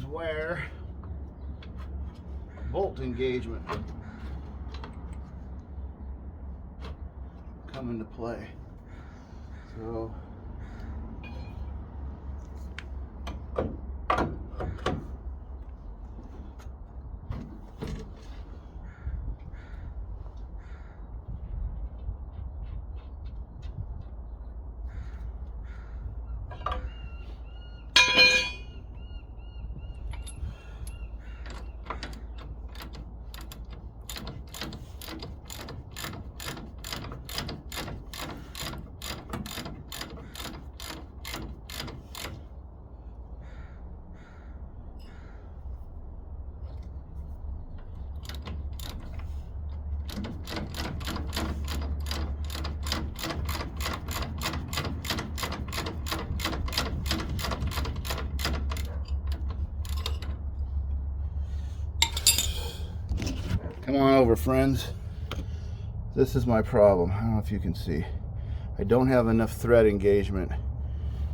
where bolt engagement come into play. So come on over, friends. This is my problem. I don't know if you can see. I don't have enough thread engagement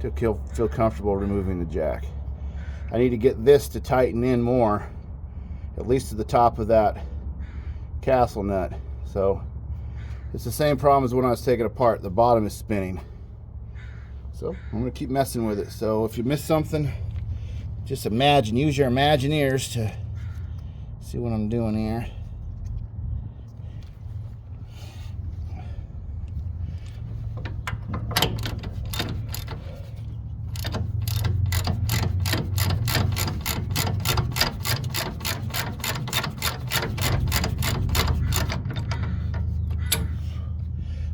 to feel comfortable removing the jack. I need to get this to tighten in more, at least to the top of that castle nut. So it's the same problem as when I was taking it apart. The bottom is spinning. So I'm gonna keep messing with it. So if you miss something, just imagine, use your Imagineers to see what I'm doing here.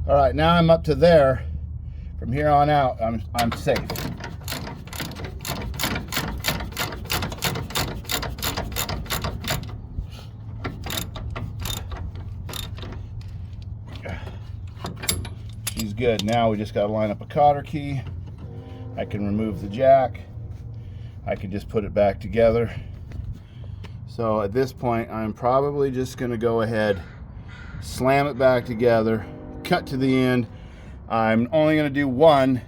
All right, now I'm up to there. From here on out, I'm safe. She's good. Now we just got to line up a cotter key. I can remove the jack. I can just put it back together. So at this point, I'm probably just going to go ahead, slam it back together, cut to the end. I'm only going to do one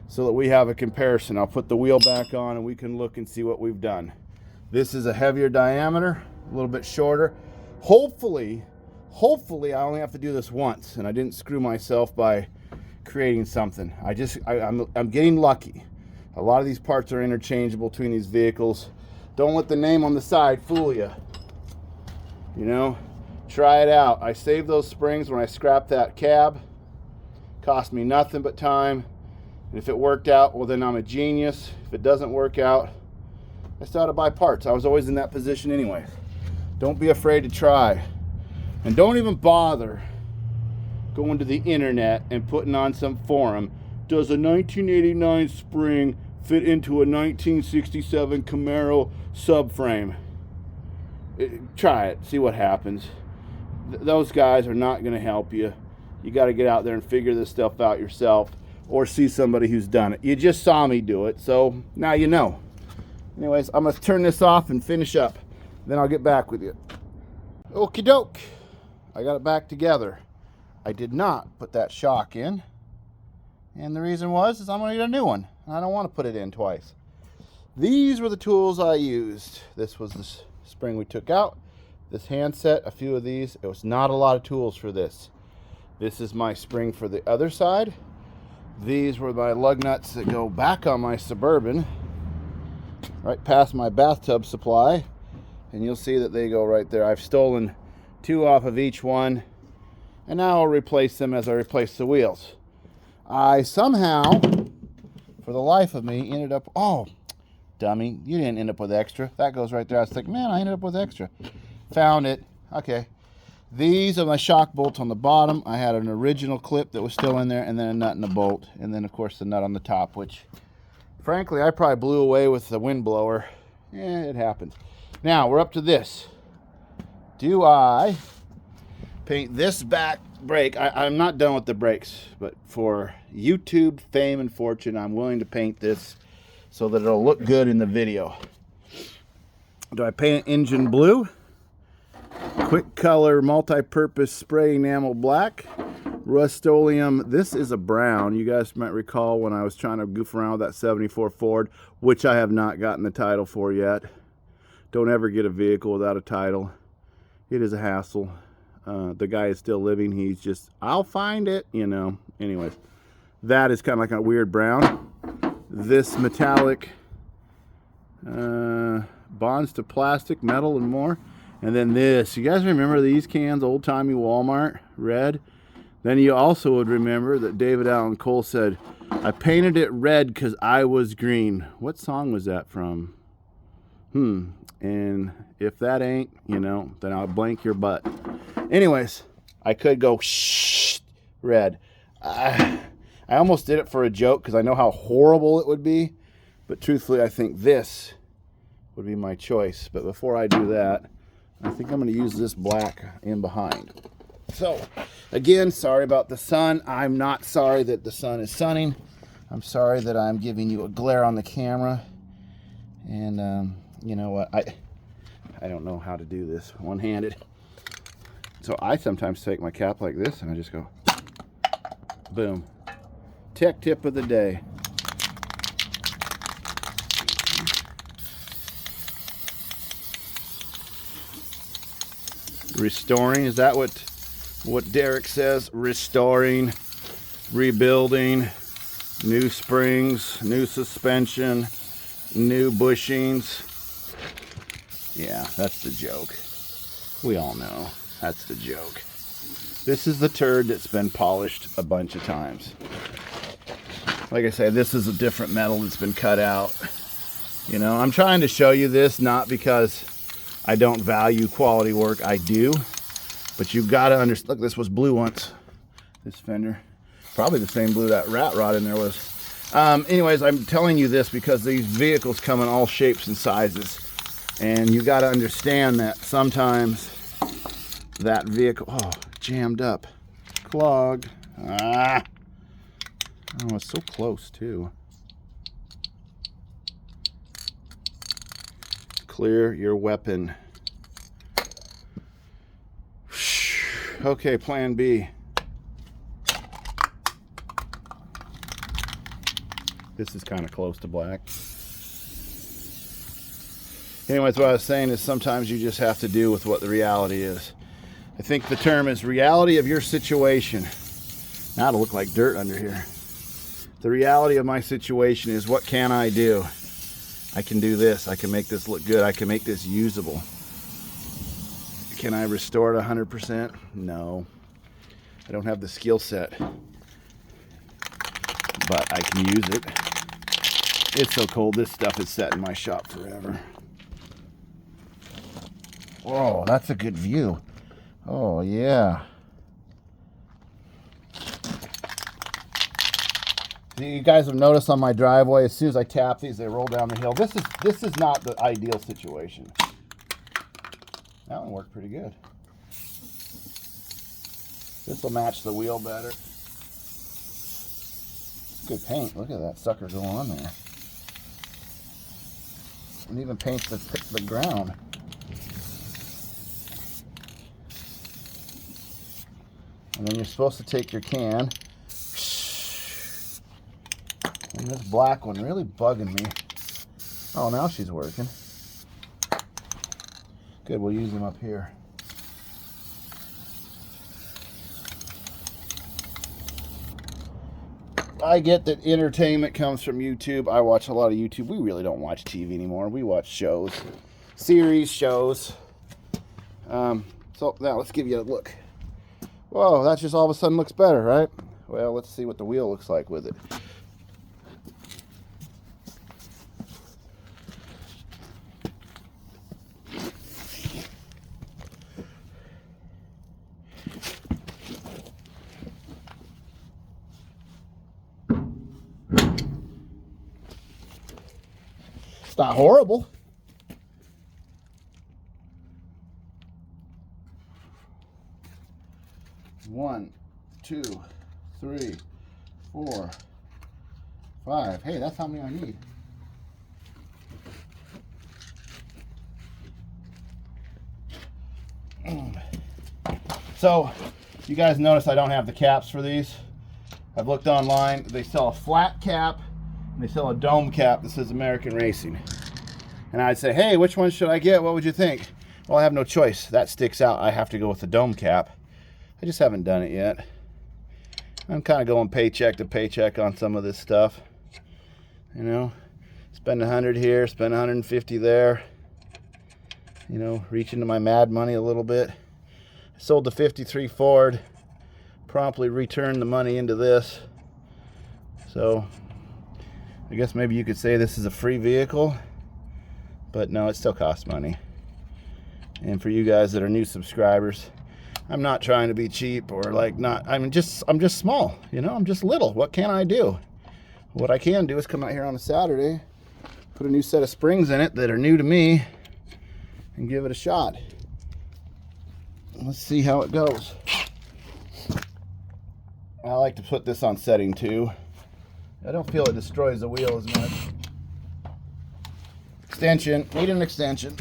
so that we have a comparison. I'll put the wheel back on and we can look and see what we've done. This is a heavier diameter, a little bit shorter. Hopefully I only have to do this once and I didn't screw myself by creating something. I'm getting lucky. A lot of these parts are interchangeable between these vehicles. Don't let the name on the side fool you. You know, try it out. I saved those springs when I scrapped that cab. Cost me nothing but time. And if it worked out, well, then I'm a genius. If it doesn't work out, I still had to buy parts. I was always in that position anyway. Don't be afraid to try. And don't even bother going to the internet and putting on some forum. Does a 1989 spring fit into a 1967 Camaro subframe? Try it. See what happens. Those guys are not going to help you. You got to get out there and figure this stuff out yourself or see somebody who's done it. You just saw me do it, so now you know. Anyways, I'm going to turn this off and finish up. Then I'll get back with you. Okie doke. I got it back together. I did not put that shock in. And the reason is I'm going to need a new one. I don't want to put it in twice. These were the tools I used. This was the spring we took out. This handset, a few of these. It was not a lot of tools for this. This is my spring for the other side. These were my lug nuts that go back on my Suburban, right past my bathtub supply. And you'll see that they go right there. I've stolen 2 off of each one. And now I'll replace them as I replace the wheels. I somehow, for the life of me, ended up, oh, dummy, you didn't end up with extra. That goes right there. I was like, man, I ended up with extra. Found it. Okay. These are my shock bolts on the bottom. I had an original clip that was still in there, and then a nut and a bolt, and then of course the nut on the top, which frankly I probably blew away with the wind blower. Yeah, it happens. Now we're up to this. Do I paint this back brake? I'm not done with the brakes, but for YouTube fame and fortune, I'm willing to paint this so that it'll look good in the video. Do I paint engine blue? Quick color multi-purpose spray enamel black. Rust-Oleum. This is a brown. You guys might recall when I was trying to goof around with that 74 Ford, which I have not gotten the title for yet. Don't ever get a vehicle without a title. It is a hassle. The guy is still living. He's just, I'll find it, you know. Anyways, that is kind of like a weird brown. This metallic bonds to plastic, metal, and more. And then this, you guys remember these cans, old-timey Walmart, red? Then you also would remember that David Allan Cole said, I painted it red because I was green. What song was that from? And if that ain't, you know, then I'll blank your butt. Anyways, I could go shh, red. I almost did it for a joke because I know how horrible it would be. But truthfully, I think this would be my choice. But before I do that, I think I'm going to use this black in behind. So, again, sorry about the sun. I'm not sorry that the sun is sunning. I'm sorry that I'm giving you a glare on the camera. And, you know what? I don't know how to do this one-handed. So I sometimes take my cap like this and I just go, boom. Tech tip of the day. Restoring, is that what Derek says? Restoring, rebuilding, new springs, new suspension, new bushings. Yeah, that's the joke. We all know that's the joke. This is the turd that's been polished a bunch of times. Like I said, this is a different metal that's been cut out. You know, I'm trying to show you this not because I don't value quality work. I do. But you've got to understand. Look, this was blue once. This fender. Probably the same blue that rat rod in there was. Anyways, I'm telling you this because these vehicles come in all shapes and sizes. And you got to understand that sometimes that vehicle... Oh, jammed up. Clogged. Ah. Oh, it's so close, too. Clear your weapon. Okay, plan B. This is kind of close to black. Anyways, what I was saying is sometimes you just have to deal with what the reality is. I think the term is reality of your situation. Now it'll look like dirt under here. The reality of my situation is, what can I do? I can do this. I can make this look good. I can make this usable. Can I restore it 100%? No. I don't have the skill set. But I can use it. It's so cold. This stuff is set in my shop forever. Oh, that's a good view. Oh, yeah. You guys have noticed on my driveway, as soon as I tap these, they roll down the hill. This is not the ideal situation. That one worked pretty good. This will match the wheel better. Good paint. Look at that sucker going on there. And even paints the ground. And then you're supposed to take your can. And this black one really bugging me. Oh, now she's working. Good, we'll use them up here. I get that entertainment comes from YouTube. I watch a lot of YouTube. We really don't watch TV anymore. We watch shows. Series, shows. So now let's give you a look. Whoa, that just all of a sudden looks better, right? Well, let's see what the wheel looks like with it. It's not horrible. One, 2, 3, 4, 5. Hey, that's how many I need. So, you guys notice I don't have the caps for these. I've looked online. They sell a flat cap and they sell a dome cap that says American Racing. And I'd say, hey, which one should I get? What would you think? Well, I have no choice. That sticks out. I have to go with the dome cap. I just haven't done it yet. I'm kind of going paycheck to paycheck on some of this stuff. You know, spend 100 here, spend 150 there. You know, reach into my mad money a little bit. I sold the 53 Ford, promptly returned the money into this. So, I guess maybe you could say this is a free vehicle, but no, it still costs money. And for you guys that are new subscribers, I'm not trying to be cheap or like not, I'm just small, you know, I'm just little. What can I do? What I can do is come out here on a Saturday, put a new set of springs in it that are new to me, and give it a shot. Let's see how it goes. I like to put this on setting 2. I don't feel it destroys the wheel as much. Extension, need an extension.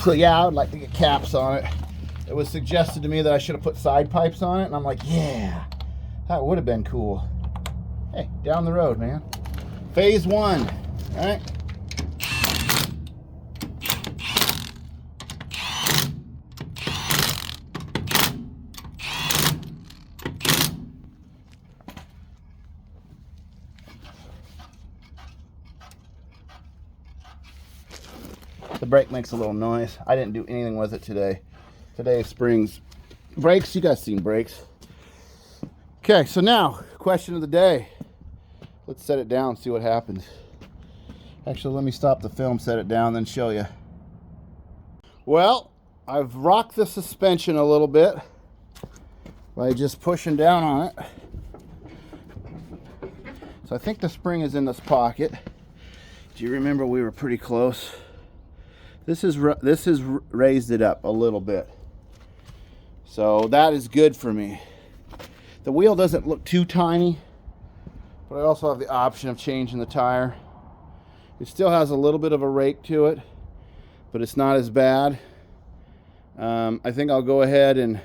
So yeah, I would like to get caps on it. It was suggested to me that I should have put side pipes on it, and I'm like, yeah, that would have been cool. Hey, down the road, man. Phase 1, all right? The brake makes a little noise. I didn't do anything with it today. Today's springs. Brakes, you guys seen brakes. Okay, so now, question of the day. Let's set it down, see what happens. Actually, let me stop the film, set it down, then show you. Well, I've rocked the suspension a little bit by just pushing down on it. So I think the spring is in this pocket. Do you remember we were pretty close? This has raised it up a little bit. So that is good for me. The wheel doesn't look too tiny, but I also have the option of changing the tire. It still has a little bit of a rake to it, but it's not as bad. I think I'll go ahead and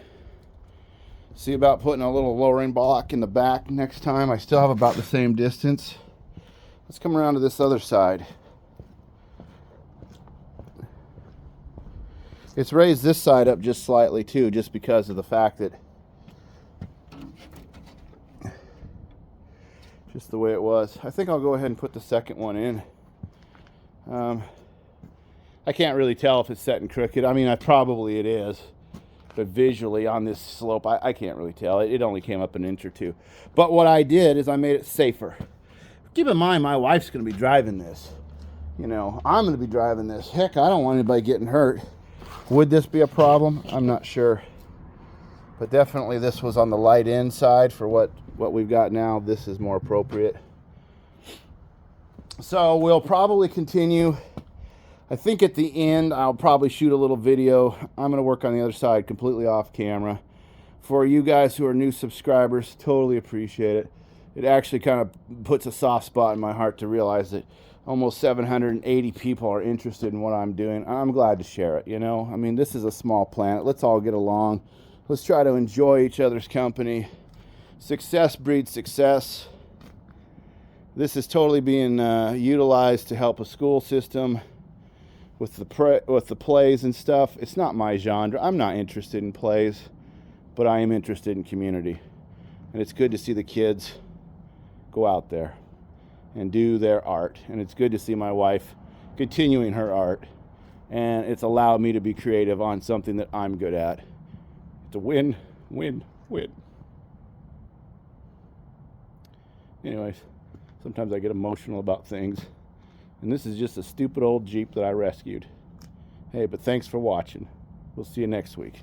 see about putting a little lowering block in the back next time. I still have about the same distance. Let's come around to this other side. It's raised this side up just slightly too, just because of the fact that just the way it was. I think I'll go ahead and put the second one in. I can't really tell if it's set and crooked. I mean, probably it is, but visually on this slope, I can't really tell. It only came up an inch or two. But what I did is I made it safer. Keep in mind, my wife's going to be driving this. You know, I'm going to be driving this. Heck, I don't want anybody getting hurt. Would this be a problem? I'm not sure. But definitely this was on the light end side for what we've got now. This is more appropriate. So we'll probably continue. I think at the end I'll probably shoot a little video. I'm going to work on the other side completely off camera. For you guys who are new subscribers, totally appreciate it. It actually kind of puts a soft spot in my heart to realize that almost 780 people are interested in what I'm doing. I'm glad to share it, you know. I mean, this is a small planet. Let's all get along. Let's try to enjoy each other's company. Success breeds success. This is totally being utilized to help a school system with the plays and stuff. It's not my genre. I'm not interested in plays, but I am interested in community. And it's good to see the kids go out there and do their art. And it's good to see my wife continuing her art. And it's allowed me to be creative on something that I'm good at. It's a win, win, win. Anyways, sometimes I get emotional about things. And this is just a stupid old Jeep that I rescued. Hey, but thanks for watching. We'll see you next week.